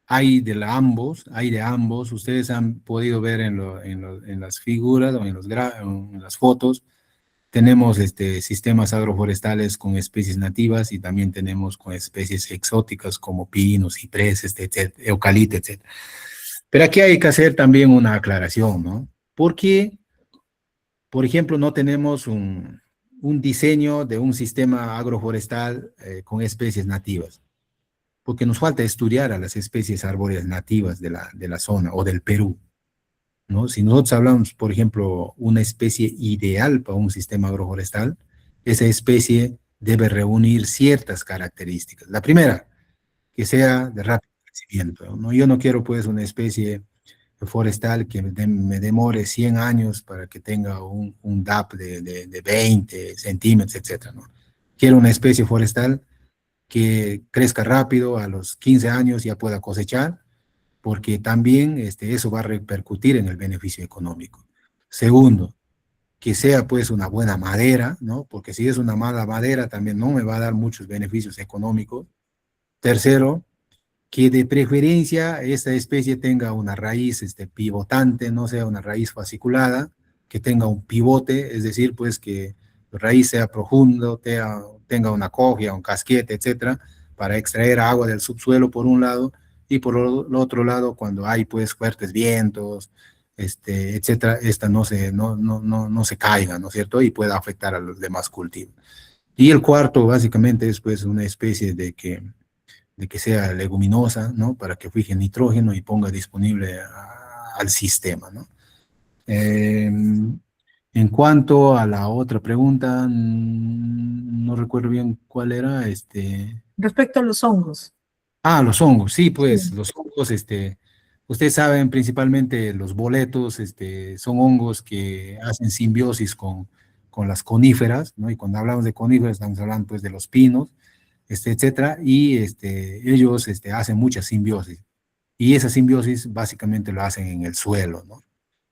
hay de ambos. Ustedes han podido ver en las figuras o en las fotos, tenemos sistemas agroforestales con especies nativas y también tenemos con especies exóticas como pinos, cipreses, eucalipto, etc. Pero aquí hay que hacer también una aclaración, ¿no? Porque, por ejemplo, no tenemos un diseño de un sistema agroforestal con especies nativas, porque nos falta estudiar a las especies arbóreas nativas de la zona o del Perú, ¿no? Si nosotros hablamos, por ejemplo, una especie ideal para un sistema agroforestal, esa especie debe reunir ciertas características. La primera, que sea de rápido crecimiento, ¿no? Yo no quiero pues una especie forestal que me demore 100 años para que tenga un DAP de 20 centímetros, etcétera, ¿no? Quiero una especie forestal que crezca rápido, a los 15 años ya pueda cosechar, porque también eso va a repercutir en el beneficio económico. Segundo, que sea pues una buena madera, ¿no? Porque si es una mala madera también no me va a dar muchos beneficios económicos. Tercero, que de preferencia esta especie tenga una raíz pivotante, no sea una raíz fasciculada, que tenga un pivote, es decir, pues que la raíz sea profundo, tenga una cogea, un casquete, etcétera, para extraer agua del subsuelo por un lado, y por el otro lado, cuando hay pues fuertes vientos, etcétera, esta no se caiga, ¿no es cierto? Y pueda afectar a los demás cultivos. Y el cuarto, básicamente, es pues una especie de que sea leguminosa, ¿no? Para que fije nitrógeno y ponga disponible al sistema, ¿no? En cuanto a la otra pregunta, no recuerdo bien cuál era, Respecto a los hongos. los hongos, sí, pues, Sí. los hongos, ustedes saben, principalmente los boletos, son hongos que hacen simbiosis con las coníferas, ¿no? Y cuando hablamos de coníferas, estamos hablando, pues, de los pinos, etcétera, y, ellos, hacen mucha simbiosis, y esa simbiosis básicamente lo hacen en el suelo, ¿no?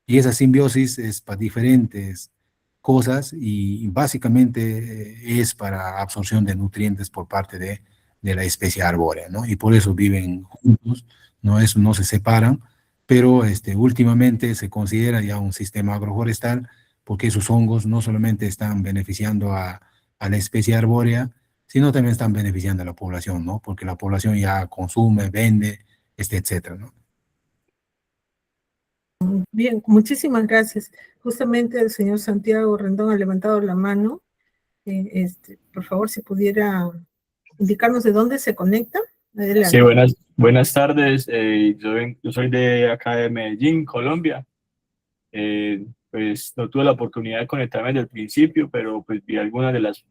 Y esa simbiosis es para diferentes cosas y básicamente es para absorción de nutrientes por parte de la especie arbórea, ¿no? Y por eso viven juntos, no se separan, pero últimamente se considera ya un sistema agroforestal porque esos hongos no solamente están beneficiando a la especie arbórea, sino también están beneficiando a la población, ¿no? Porque la población ya consume, vende, etcétera, ¿no? Bien, muchísimas gracias. Justamente el señor Santiago Rendón ha levantado la mano. Por favor, si pudiera indicarnos de dónde se conecta. Adelante. Sí, buenas tardes. Yo soy de acá de Medellín, Colombia. Pues no tuve la oportunidad de conectarme desde el principio, pero pues vi algunas de las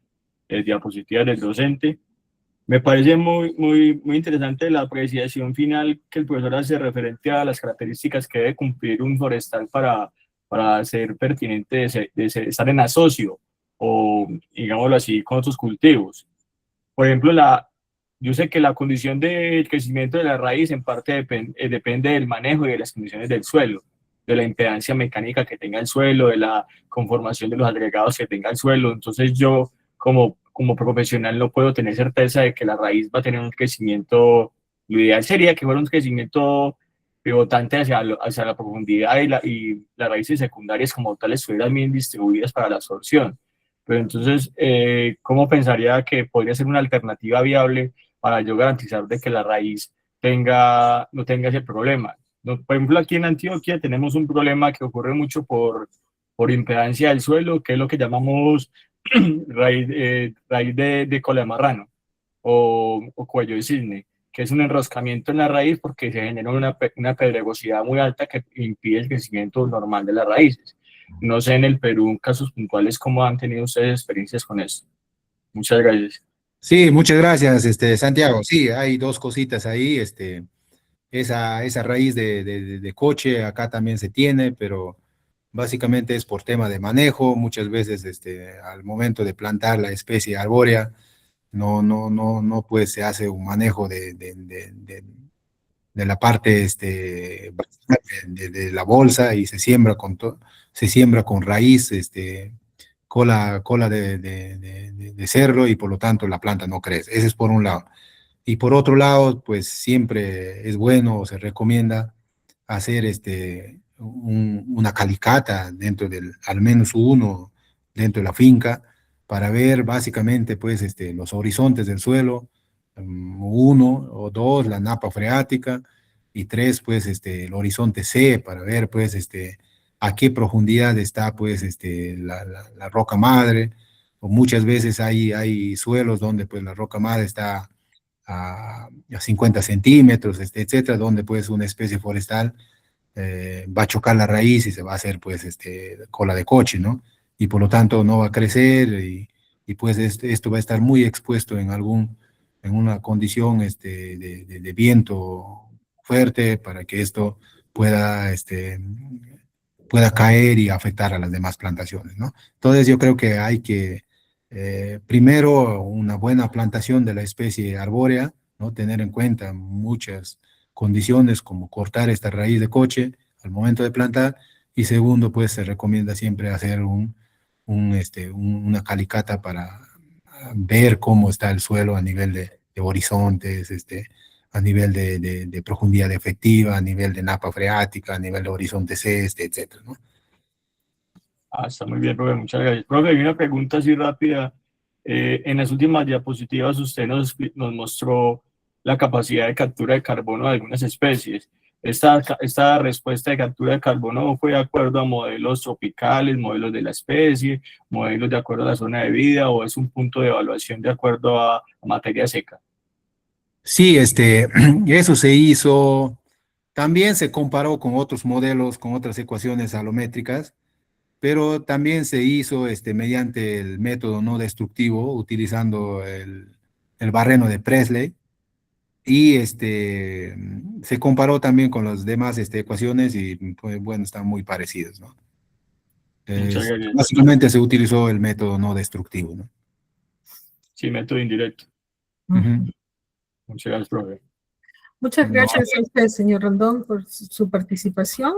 diapositivas del docente. Me parece muy interesante la apreciación final que el profesor hace referente a las características que debe cumplir un forestal para ser pertinente estar en asocio o, digámoslo así, con otros cultivos. Por ejemplo, yo sé que la condición del crecimiento de la raíz en parte depende del manejo y de las condiciones del suelo, de la impedancia mecánica que tenga el suelo, de la conformación de los agregados que tenga el suelo. Entonces yo como profesional no puedo tener certeza de que la raíz va a tener un crecimiento. Lo ideal sería que fuera un crecimiento pivotante hacia la profundidad y las raíces secundarias como tales estuvieran bien distribuidas para la absorción. Pero entonces, ¿cómo pensaría que podría ser una alternativa viable para yo garantizar de que la raíz no tenga ese problema? No, por ejemplo, aquí en Antioquia tenemos un problema que ocurre mucho por impedancia del suelo, que es lo que llamamos raíz de cola de marrano o cuello de cisne, que es un enroscamiento en la raíz porque se genera una pedregosidad muy alta que impide el crecimiento normal de las raíces. No sé en el Perú, en casos puntuales, cómo han tenido ustedes experiencias con eso. Muchas gracias. Sí, muchas gracias, Santiago. Sí, hay dos cositas ahí, esa raíz de coche acá también se tiene, pero básicamente es por tema de manejo. Muchas veces, al momento de plantar la especie arbórea, no, pues se hace un manejo de la parte, de la bolsa y se siembra con raíz, cola de cerdo y por lo tanto la planta no crece. Ese es por un lado. Y por otro lado, pues siempre es bueno o se recomienda hacer una calicata al menos uno dentro de la finca para ver básicamente pues los horizontes del suelo, uno o dos, la napa freática y tres pues el horizonte C para ver pues a qué profundidad está pues la roca madre, o muchas veces hay suelos donde pues la roca madre está a 50 centímetros, etcétera, donde pues una especie forestal va a chocar la raíz y se va a hacer pues cola de coche, ¿no? Y por lo tanto no va a crecer y pues esto va a estar muy expuesto en una condición de viento fuerte para que esto pueda, pueda caer y afectar a las demás plantaciones, ¿no? Entonces yo creo que hay que primero una buena plantación de la especie arbórea, ¿no? Tener en cuenta muchas condiciones como cortar esta raíz de coche al momento de plantar, y segundo, pues se recomienda siempre hacer una calicata para ver cómo está el suelo a nivel de horizontes, a nivel de profundidad efectiva, a nivel de napa freática, a nivel de horizonte C, etcétera, ¿no? Está muy bien, profe, muchas gracias. Profe, hay una pregunta así rápida. En las últimas diapositivas usted nos mostró la capacidad de captura de carbono de algunas especies. Esta respuesta de captura de carbono fue de acuerdo a modelos tropicales, modelos de la especie, modelos de acuerdo a la zona de vida, o es un punto de evaluación de acuerdo a materia seca. Sí, eso se hizo También se comparó con otros modelos, con otras ecuaciones alométricas, pero también se hizo mediante el método no destructivo, utilizando el barreno de Presley, y se comparó también con las demás ecuaciones y, pues, bueno, están muy parecidas, ¿no? Muchas gracias. Básicamente se utilizó el método no destructivo, ¿no? Sí, método indirecto. Ujú. Muchas gracias, profe. Muchas No. gracias a usted, señor Rondón, por su participación.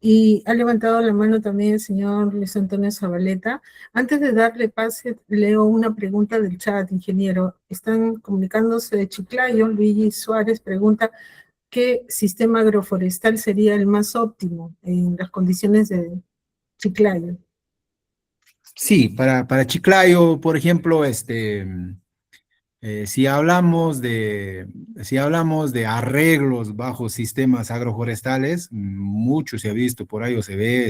Y ha levantado la mano también el señor Luis Antonio Zabaleta. Antes de darle pase, leo una pregunta del chat, ingeniero. Están comunicándose de Chiclayo. Luigi Suárez pregunta, ¿qué sistema agroforestal sería el más óptimo en las condiciones de Chiclayo? Sí, para Chiclayo, por ejemplo, si hablamos de arreglos bajo sistemas agroforestales, mucho se ha visto por ahí, o se ve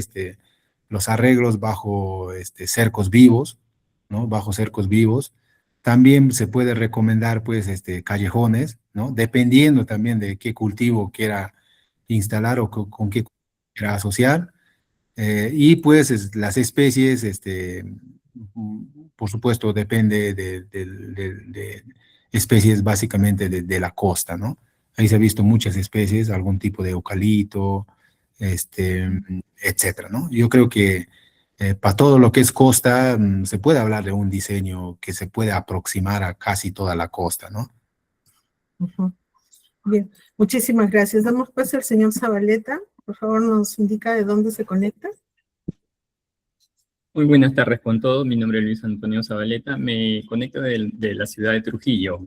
los arreglos bajo cercos vivos, ¿no? Bajo cercos vivos. También se puede recomendar, pues, callejones, ¿no? Dependiendo también de qué cultivo quiera instalar o con qué quiera asociar. Y pues las especies, por supuesto, depende de especies básicamente de la costa, ¿no? Ahí se ha visto muchas especies, algún tipo de eucalipto, etcétera, ¿no? Yo creo que para todo lo que es costa, se puede hablar de un diseño que se puede aproximar a casi toda la costa, ¿no? Ujú. Bien, muchísimas gracias. Damos paso al señor Zabaleta. Por favor, nos indica de dónde se conecta. Muy buenas tardes con todos. Mi nombre es Luis Antonio Zabaleta. Me conecto de la ciudad de Trujillo.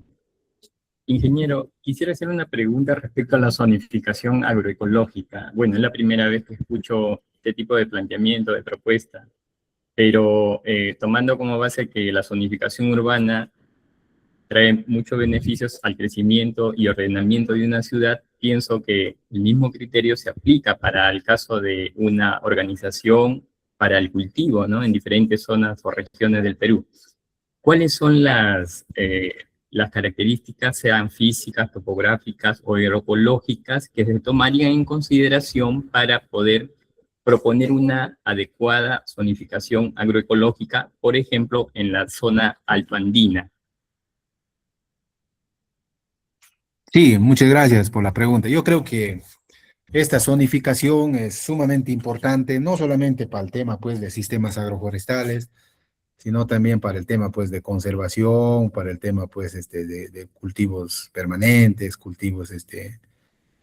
Ingeniero, quisiera hacer una pregunta respecto a la zonificación agroecológica. Bueno, es la primera vez que escucho este tipo de planteamiento, de propuesta, pero tomando como base que la zonificación urbana trae muchos beneficios al crecimiento y ordenamiento de una ciudad, pienso que el mismo criterio se aplica para el caso de una organización para el cultivo, ¿no? En diferentes zonas o regiones del Perú. ¿Cuáles son las características, sean físicas, topográficas o agroecológicas, que se tomarían en consideración para poder proponer una adecuada zonificación agroecológica, por ejemplo, en la zona altoandina? Sí, muchas gracias por la pregunta. Yo creo que esta zonificación es sumamente importante, no solamente para el tema, pues, de sistemas agroforestales, sino también para el tema, pues, de conservación, para el tema, pues, de cultivos permanentes, cultivos,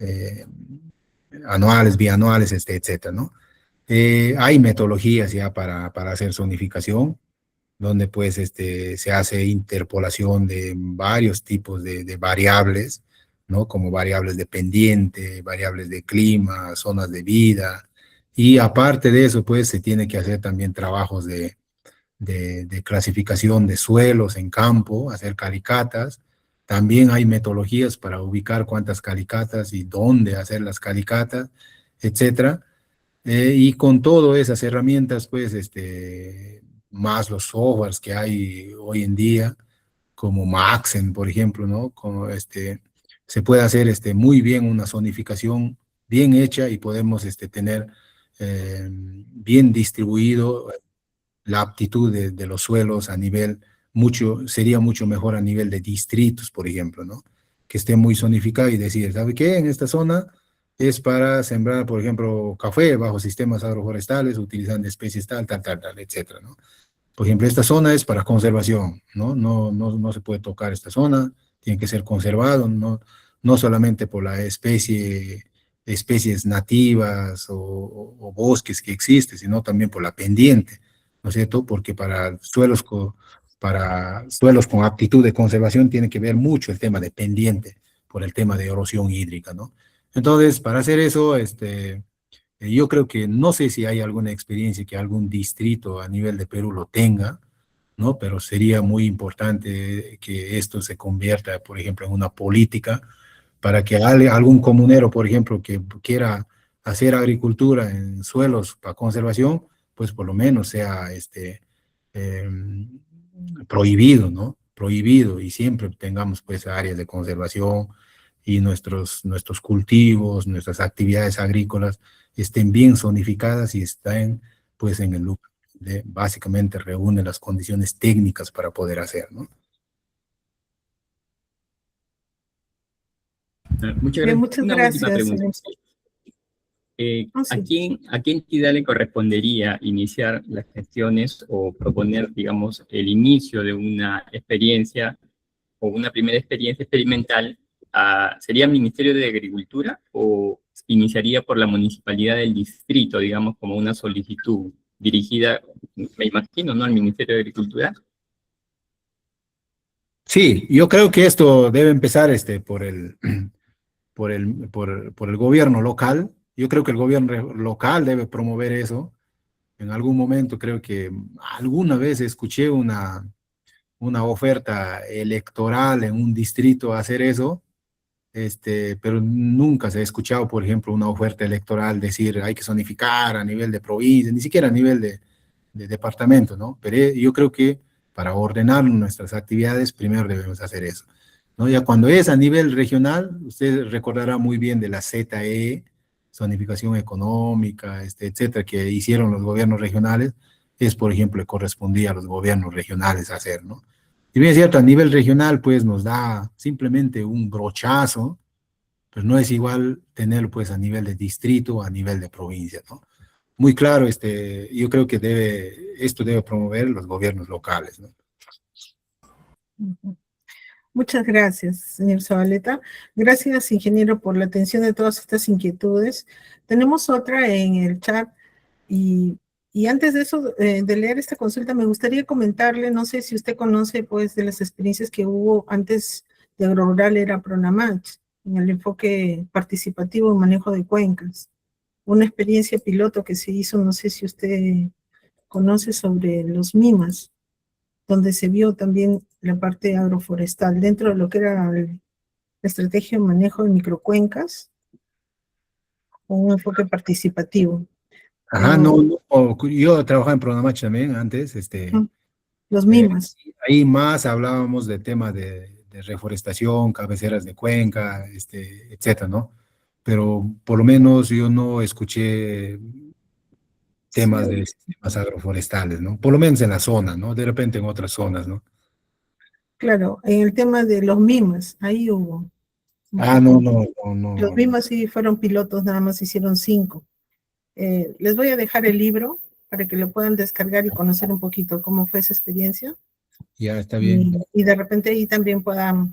eh, anuales, bianuales, etcétera, ¿no? Hay metodologías ya para hacer zonificación, donde, pues, se hace interpolación de varios tipos de variables, ¿no? Como variables de pendiente, variables de clima, zonas de vida, y aparte de eso, pues, se tiene que hacer también trabajos de clasificación de suelos en campo, hacer calicatas. También hay metodologías para ubicar cuántas calicatas y dónde hacer las calicatas, etcétera. Y con todas esas herramientas, pues, más los softwares que hay hoy en día, como Maxen, por ejemplo, ¿no? Como se puede hacer muy bien una zonificación bien hecha y podemos tener bien distribuido la aptitud de los suelos a nivel sería mucho mejor a nivel de distritos, por ejemplo, ¿no? Que esté muy zonificado y decir, ¿sabe qué? En esta zona es para sembrar, por ejemplo, café bajo sistemas agroforestales, utilizando especies tal, etcétera, ¿no? Por ejemplo, esta zona es para conservación, ¿no? No se puede tocar esta zona, tiene que ser conservado, no solamente por la especies nativas o bosques que existen, sino también por la pendiente, ¿no es cierto? Porque para suelos con aptitud de conservación tiene que ver mucho el tema de pendiente, por el tema de erosión hídrica, ¿no? Entonces, para hacer eso, yo creo que no sé si hay alguna experiencia que algún distrito a nivel de Perú lo tenga, ¿no? Pero sería muy importante que esto se convierta, por ejemplo, en una política para que algún comunero, por ejemplo, que quiera hacer agricultura en suelos para conservación, pues por lo menos sea prohibido, ¿no? Prohibido, y siempre tengamos, pues, áreas de conservación, y nuestros cultivos, nuestras actividades agrícolas estén bien zonificadas y estén pues en el lugar de básicamente reúne las condiciones técnicas para poder hacer, ¿no? Muchas Bien, gracias. muchas Una última gracias, pregunta. señor. Ah, sí. ¿A qué entidad le correspondería iniciar las gestiones o proponer, digamos, el inicio de una experiencia o una primera experiencia experimental? ¿Sería Ministerio de Agricultura o iniciaría por la municipalidad del distrito, digamos, como una solicitud dirigida, me imagino, ¿no?, al Ministerio de Agricultura? Sí, yo creo que esto debe empezar por el gobierno local. Yo creo que el gobierno local debe promover eso. En algún momento creo que alguna vez escuché una oferta electoral en un distrito a hacer eso, pero nunca se ha escuchado, por ejemplo, una oferta electoral decir hay que zonificar a nivel de provincia, ni siquiera a nivel de departamento, ¿no? Pero yo creo que para ordenar nuestras actividades, primero debemos hacer eso, ¿no? Ya cuando es a nivel regional, usted recordará muy bien de la ZE, zonificación económica, etcétera, que hicieron los gobiernos regionales, es, por ejemplo, le correspondía a los gobiernos regionales hacer, ¿no? Si bien es cierto, a nivel regional, pues nos da simplemente un brochazo, pero no es igual tenerlo pues a nivel de distrito o a nivel de provincia, ¿no? Muy claro, yo creo que esto debe promover los gobiernos locales, ¿no? Ujú. Muchas gracias, señor Zabaleta. Gracias, ingeniero, por la atención de todas estas inquietudes. Tenemos otra en el chat y, y antes de eso, de leer esta consulta, me gustaría comentarle, no sé si usted conoce, pues, de las experiencias que hubo antes de AgroRural, era Pronamach, en el enfoque participativo en manejo de cuencas. Una experiencia piloto que se hizo, no sé si usted conoce, sobre los MIMAS, donde se vio también la parte agroforestal dentro de lo que era la estrategia de manejo de microcuencas, con un enfoque participativo. Ajá, no, no, yo trabajaba en Pronamach también antes, Los MIMAS. ahí más hablábamos de temas de reforestación, cabeceras de cuenca, etcétera, ¿no? Pero por lo menos yo no escuché temas de sistemas agroforestales, ¿no? Por lo menos en la zona, ¿no? De repente en otras zonas, ¿no? Claro, en el tema de los MIMAS, ahí hubo. Ah, no, no, no, Los no. MIMAS sí fueron pilotos, nada más hicieron 5. Les voy a dejar el libro para que lo puedan descargar y conocer un poquito cómo fue esa experiencia. Ya está bien. Y de repente ahí también pueda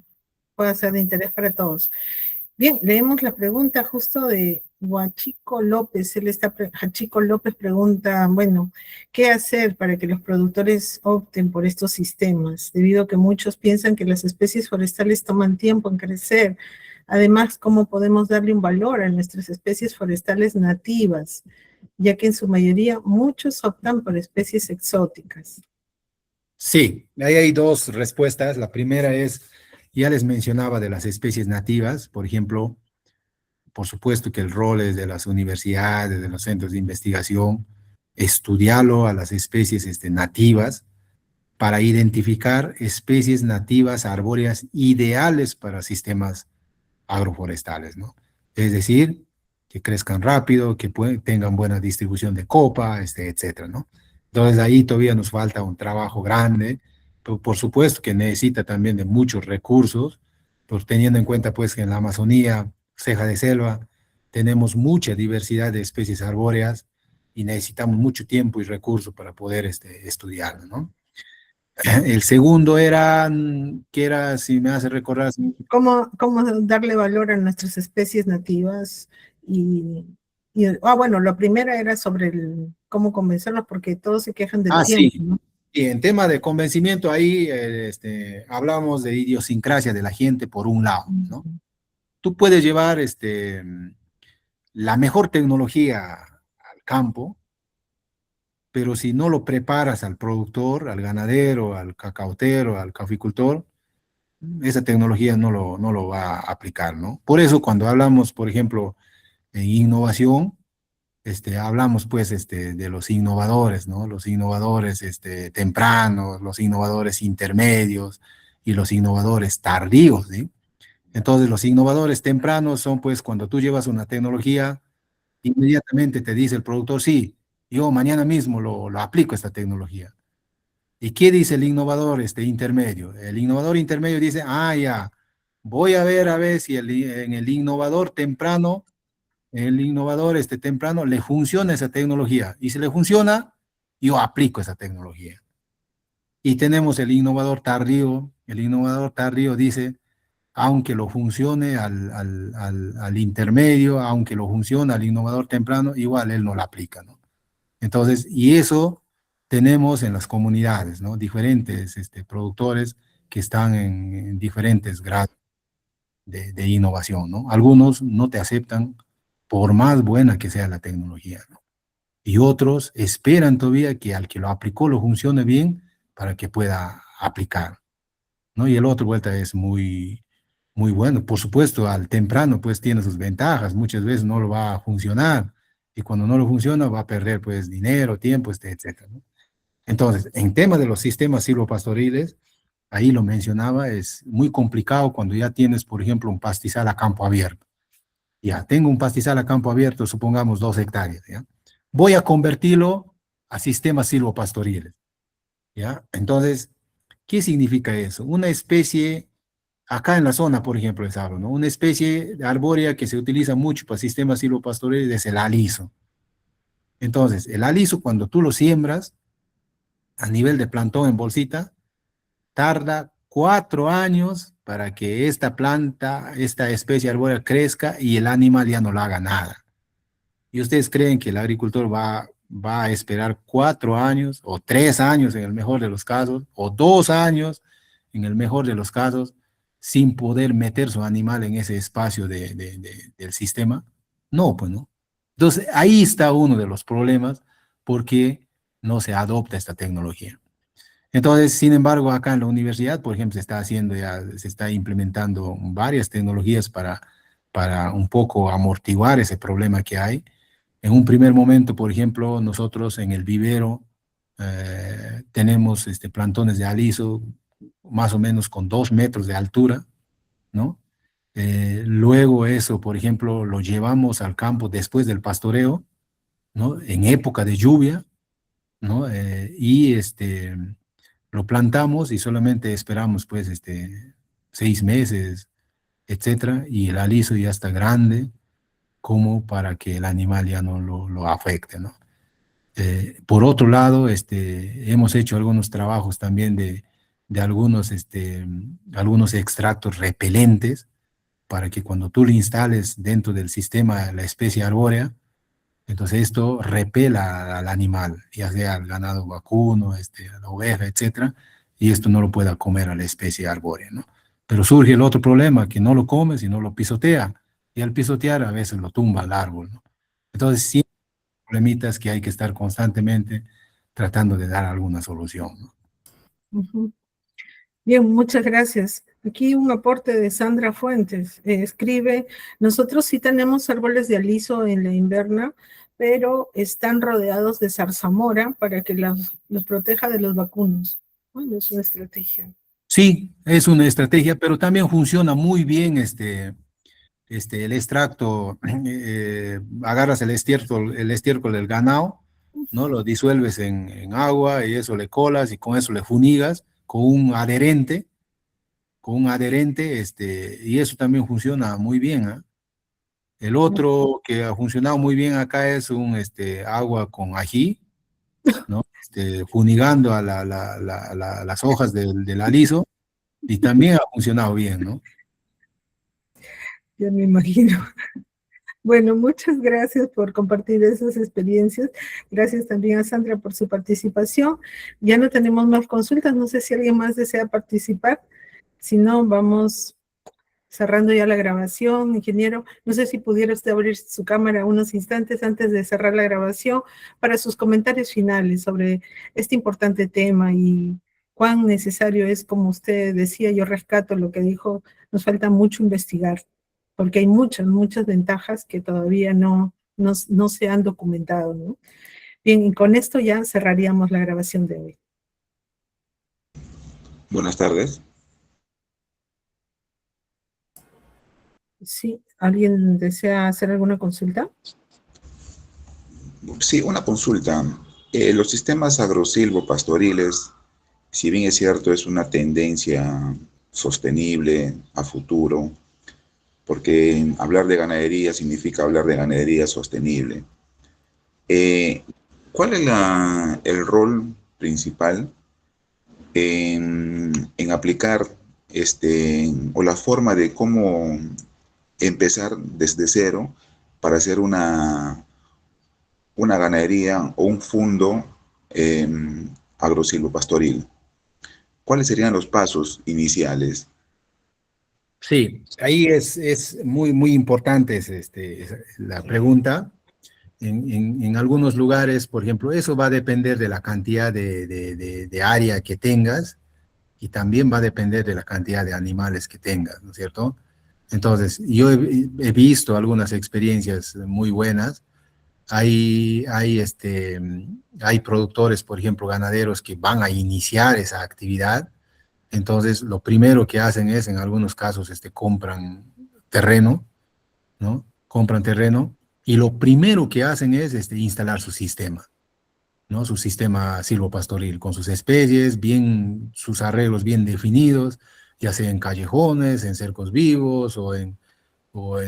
ser de interés para todos. Bien, leemos la pregunta justo de Huachico López. Huachico López pregunta, bueno, ¿qué hacer para que los productores opten por estos sistemas? Debido a que muchos piensan que las especies forestales toman tiempo en crecer. Además, ¿cómo podemos darle un valor a nuestras especies forestales nativas? Ya que en su mayoría muchos optan por especies exóticas. Sí, ahí hay dos respuestas. La primera es, ya les mencionaba de las especies nativas, por ejemplo, por supuesto que el rol es de las universidades, de los centros de investigación, estudiarlo a las especies nativas para identificar especies nativas arbóreas ideales para sistemas agroforestales, ¿no? Es decir, que crezcan rápido, que tengan buena distribución de copa, etcétera, ¿no? Entonces ahí todavía nos falta un trabajo grande, pero por supuesto que necesita también de muchos recursos, pues teniendo en cuenta pues que en la Amazonía, ceja de selva, tenemos mucha diversidad de especies arbóreas y necesitamos mucho tiempo y recursos para poder estudiarlo, ¿no? El segundo era, que era, si me hace recordar. ¿Cómo darle valor a nuestras especies nativas? Bueno, la primera era sobre cómo convencerlos, porque todos se quejan del tiempo, Sí. ¿no? Y en tema de convencimiento, ahí hablamos de idiosincrasia de la gente por un lado, ¿no? Tú puedes llevar la mejor tecnología al campo, pero si no lo preparas al productor, al ganadero, al cacautero, al caficultor, esa tecnología no lo va a aplicar, ¿no? Por eso cuando hablamos, por ejemplo, en innovación, hablamos pues de los innovadores, ¿no? Los innovadores tempranos, los innovadores intermedios y los innovadores tardíos, ¿sí? Entonces, los innovadores tempranos son, pues, cuando tú llevas una tecnología, inmediatamente te dice el productor, sí, yo mañana mismo lo aplico esta tecnología. ¿Y qué dice el innovador intermedio? El innovador intermedio dice, ah, ya, voy a ver si en el innovador temprano, temprano le funciona esa tecnología. Y si le funciona, yo aplico esa tecnología. Y tenemos el innovador tardío. El innovador tardío dice, aunque lo funcione al intermedio, aunque lo funcione al innovador temprano, igual él no la aplica, ¿no? Entonces, y eso tenemos en las comunidades, ¿no? Diferentes productores que están en diferentes grados de innovación, ¿no? Algunos no te aceptan por más buena que sea la tecnología, ¿no? Y otros esperan todavía que al que lo aplicó lo funcione bien para que pueda aplicar, ¿no? Y el otro vuelta es muy bueno. Por supuesto, al temprano pues tiene sus ventajas, muchas veces no lo va a funcionar y cuando no lo funciona va a perder pues dinero, tiempo, etcétera, ¿no? Entonces, en tema de los sistemas silvopastoriles, ahí lo mencionaba, es muy complicado cuando ya tienes, por ejemplo, un pastizal a campo abierto. Ya, tengo un pastizal a campo abierto, supongamos 2 hectáreas, ¿ya? Voy a convertirlo a sistemas silvopastoriles, ¿ya? Entonces, ¿qué significa eso? Una especie, acá en la zona, por ejemplo, les hablo, ¿no? Una especie arbórea que se utiliza mucho para sistemas silvopastoriles es el aliso. Entonces, el aliso, cuando tú lo siembras, a nivel de plantón en bolsita, tarda 4 años para que esta planta, esta especie arbórea crezca y el animal ya no le haga nada. ¿Y ustedes creen que el agricultor va a esperar 4 años o 3 años en el mejor de los casos o 2 años en el mejor de los casos sin poder meter su animal en ese espacio del sistema? No, pues no. Entonces ahí está uno de los problemas porque no se adopta esta tecnología. Entonces, sin embargo, acá en la universidad, por ejemplo, se está implementando varias tecnologías para un poco amortiguar ese problema que hay. En un primer momento, por ejemplo, nosotros en el vivero tenemos plantones de aliso más o menos con 2 metros de altura, ¿no? Luego eso, por ejemplo, lo llevamos al campo después del pastoreo, ¿no? En época de lluvia, ¿no? Lo plantamos y solamente esperamos pues 6 meses, etcétera, y el aliso ya está grande como para que el animal ya no lo afecte, ¿no? Por otro lado, hemos hecho algunos trabajos también de algunos extractos repelentes para que cuando tú le instales dentro del sistema la especie arbórea, entonces esto repela al animal, ya sea al ganado vacuno, a la oveja, etcétera, y esto no lo pueda comer a la especie arbórea, ¿no? Pero surge el otro problema, que no lo come, sino lo pisotea, y al pisotear a veces lo tumba al árbol, ¿no? Entonces, sí, problemitas que hay que estar constantemente tratando de dar alguna solución, ¿no? Ujú. Bien, muchas gracias. Aquí un aporte de Sandra Fuentes. Escribe, nosotros sí tenemos árboles de aliso en la inverna, pero están rodeados de zarzamora para que los proteja de los vacunos. Bueno, es una estrategia. Sí, es una estrategia, pero también funciona muy bien el extracto, agarras el estiércol del ganado, ¿no? Lo disuelves en agua y eso le colas y con eso le funigas con un adherente, y eso también funciona muy bien, ¿ah? El otro que ha funcionado muy bien acá es agua con ají, ¿no? Funigando a las hojas del aliso y también ha funcionado bien, ¿no? Ya me imagino. Bueno, muchas gracias por compartir esas experiencias. Gracias también a Sandra por su participación. Ya no tenemos más consultas. No sé si alguien más desea participar. Si no, vamos cerrando ya la grabación. Ingeniero, no sé si pudiera usted abrir su cámara unos instantes antes de cerrar la grabación para sus comentarios finales sobre este importante tema y cuán necesario es, como usted decía, yo rescato lo que dijo, nos falta mucho investigar, porque hay muchas ventajas que todavía no se han documentado, ¿no? Bien, y con esto ya cerraríamos la grabación de hoy. Buenas tardes. Sí, ¿alguien desea hacer alguna consulta? Sí, una consulta. Los sistemas agrosilvopastoriles, si bien es cierto, es una tendencia sostenible a futuro, porque hablar de ganadería significa hablar de ganadería sostenible. Eh, ¿Cuál es el rol principal en aplicar o la forma de cómo empezar desde cero para hacer una ganadería o un fondo agrosilvopastoril? ¿Cuáles serían los pasos iniciales? Sí, ahí es muy, muy importante la pregunta. En algunos lugares, por ejemplo, eso va a depender de la cantidad de área que tengas y también va a depender de la cantidad de animales que tengas, ¿no es cierto? Entonces, yo he visto algunas experiencias muy buenas. Hay productores, por ejemplo, ganaderos que van a iniciar esa actividad. Entonces, lo primero que hacen es, en algunos casos, compran terreno, ¿no? Compran terreno y lo primero que hacen es instalar su sistema, ¿no? Su sistema silvopastoril, con sus especies, bien, sus arreglos bien definidos, ya sea en callejones, en cercos vivos o en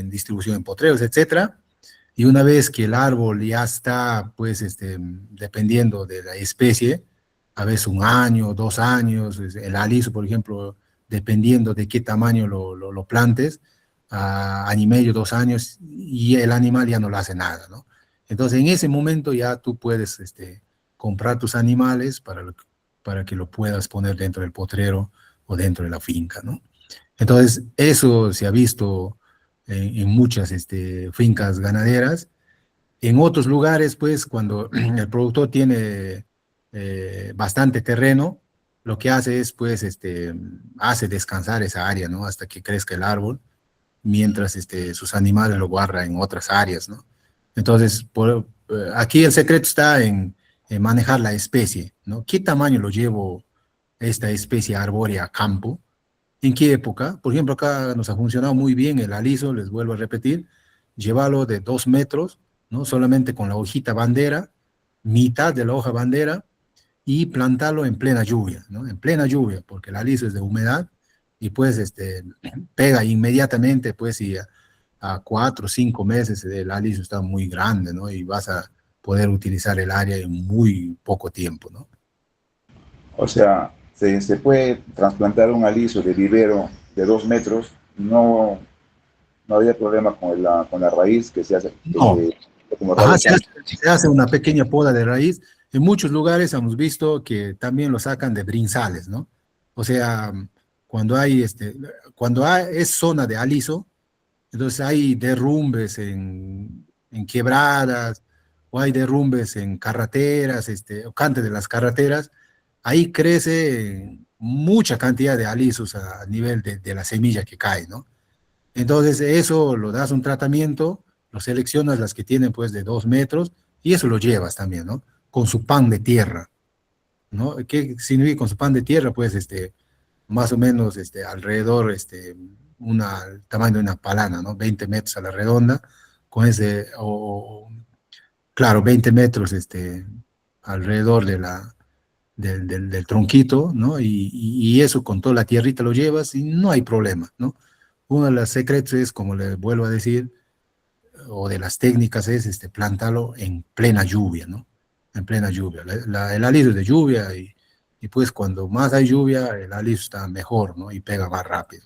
distribución en potreros, etcétera. Y una vez que el árbol ya está, pues, dependiendo de la especie, a veces 1 año, 2 años, el aliso, por ejemplo, dependiendo de qué tamaño lo plantes, a año y medio, 2 años, y el animal ya no le hace nada, ¿no? Entonces, en ese momento ya tú puedes comprar tus animales para que lo puedas poner dentro del potrero o dentro de la finca, ¿no? Entonces, eso se ha visto en muchas fincas ganaderas. En otros lugares, pues, cuando el productor tiene bastante terreno, lo que hace es, pues, hace descansar esa área, ¿no? Hasta que crezca el árbol, mientras sus animales lo guardan en otras áreas, ¿no? Entonces, aquí el secreto está en manejar la especie, ¿no? ¿Qué tamaño lo llevo esta especie arbórea a campo? ¿En qué época? Por ejemplo, acá nos ha funcionado muy bien el aliso, les vuelvo a repetir, llevarlo de 2 metros, ¿no? Solamente con la hojita bandera, mitad de la hoja bandera, y plantarlo en plena lluvia, ¿no? En plena lluvia, porque el aliso es de humedad, y pues pega inmediatamente, pues, y a 4 o 5 meses el aliso está muy grande, ¿no? Y vas a poder utilizar el área en muy poco tiempo, ¿no? O sea, se puede trasplantar un aliso de vivero de 2 metros, no, no había problema con la raíz que se hace, que No. como Ajá, raíz ancha. se hace una pequeña poda de raíz. En muchos lugares hemos visto que también lo sacan de brinzales, ¿no? O sea, cuando es zona de aliso, entonces hay derrumbes en quebradas, o hay derrumbes en carreteras, o cantes de las carreteras, ahí crece mucha cantidad de alisos a nivel de la semilla que cae, ¿no? Entonces, eso lo das un tratamiento, lo seleccionas las que tienen pues de 2 metros y eso lo llevas también, ¿no? Con su pan de tierra, ¿no? ¿Qué significa con su pan de tierra? Pues más o menos alrededor, el tamaño de una palana, ¿no? 20 metros a la redonda, con claro, 20 metros alrededor del tronquito, ¿no? Y eso con toda la tierrita lo llevas y no hay problema, ¿no? Uno de los secretos es, como le vuelvo a decir, o de las técnicas es plantarlo en plena lluvia, ¿no? En plena lluvia. El aliso es de lluvia y pues cuando más hay lluvia, el aliso está mejor, ¿no? Y pega más rápido.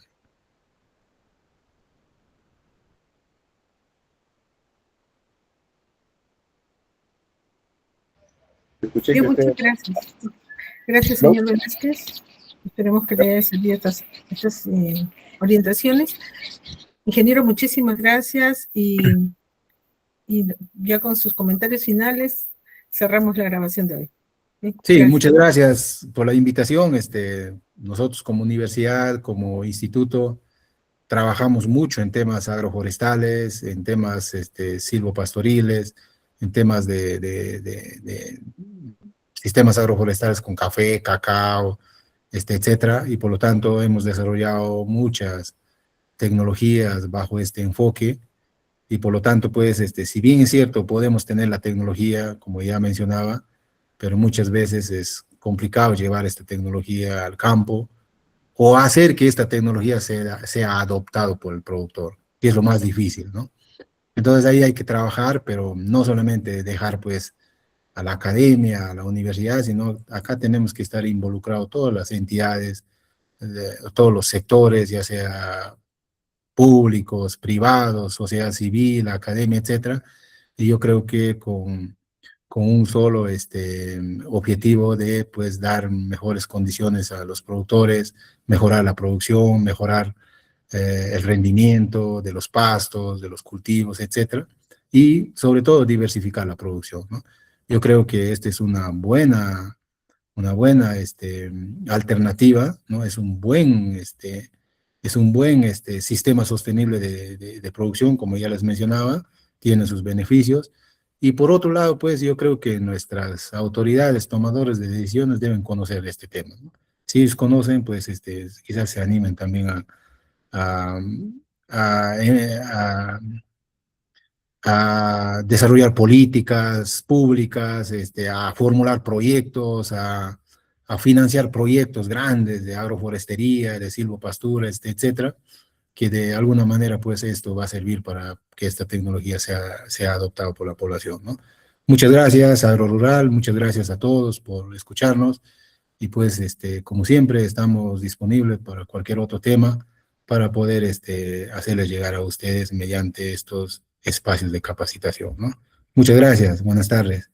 Escuché Bien, que muchas usted... gracias. Gracias, ¿No? señor Velázquez. Esperemos que le haya servido estas orientaciones. Ingeniero, muchísimas gracias y ya con sus comentarios finales cerramos la grabación de hoy. Sí, Gracias. muchas gracias por la invitación. Nosotros como universidad, como instituto, trabajamos mucho en temas agroforestales, en temas silvopastoriles, en temas de sistemas agroforestales con café, cacao, etcétera, y por lo tanto hemos desarrollado muchas tecnologías bajo este enfoque y por lo tanto, pues, si bien es cierto, podemos tener la tecnología, como ya mencionaba, pero muchas veces es complicado llevar esta tecnología al campo o hacer que esta tecnología sea adoptado por el productor, que es lo más difícil, ¿no? Entonces ahí hay que trabajar, pero no solamente dejar pues a la academia, a la universidad, sino acá tenemos que estar involucrados todas las entidades, todos los sectores, ya sea públicos, privados, sociedad civil, academia, etcétera. Y yo creo que con un solo objetivo de pues dar mejores condiciones a los productores, mejorar la producción, mejorar el rendimiento de los pastos, de los cultivos, etcétera, y sobre todo diversificar la producción, ¿no? Yo creo que esta es una buena alternativa, ¿no? Es un buen sistema sostenible de producción, como ya les mencionaba, tiene sus beneficios. Y por otro lado, pues yo creo que nuestras autoridades tomadores de decisiones deben conocer este tema, ¿no? Si ellos conocen, pues quizás se animen también a, a, a desarrollar políticas públicas, a formular proyectos, a financiar proyectos grandes de agroforestería, de silvopastura, etcétera, que de alguna manera pues esto va a servir para que esta tecnología sea adoptada por la población, ¿no? Muchas gracias, Agro Rural, muchas gracias a todos por escucharnos y pues como siempre estamos disponibles para cualquier otro tema para poder hacerles llegar a ustedes mediante estos espacios de capacitación, ¿no? Muchas gracias, buenas tardes.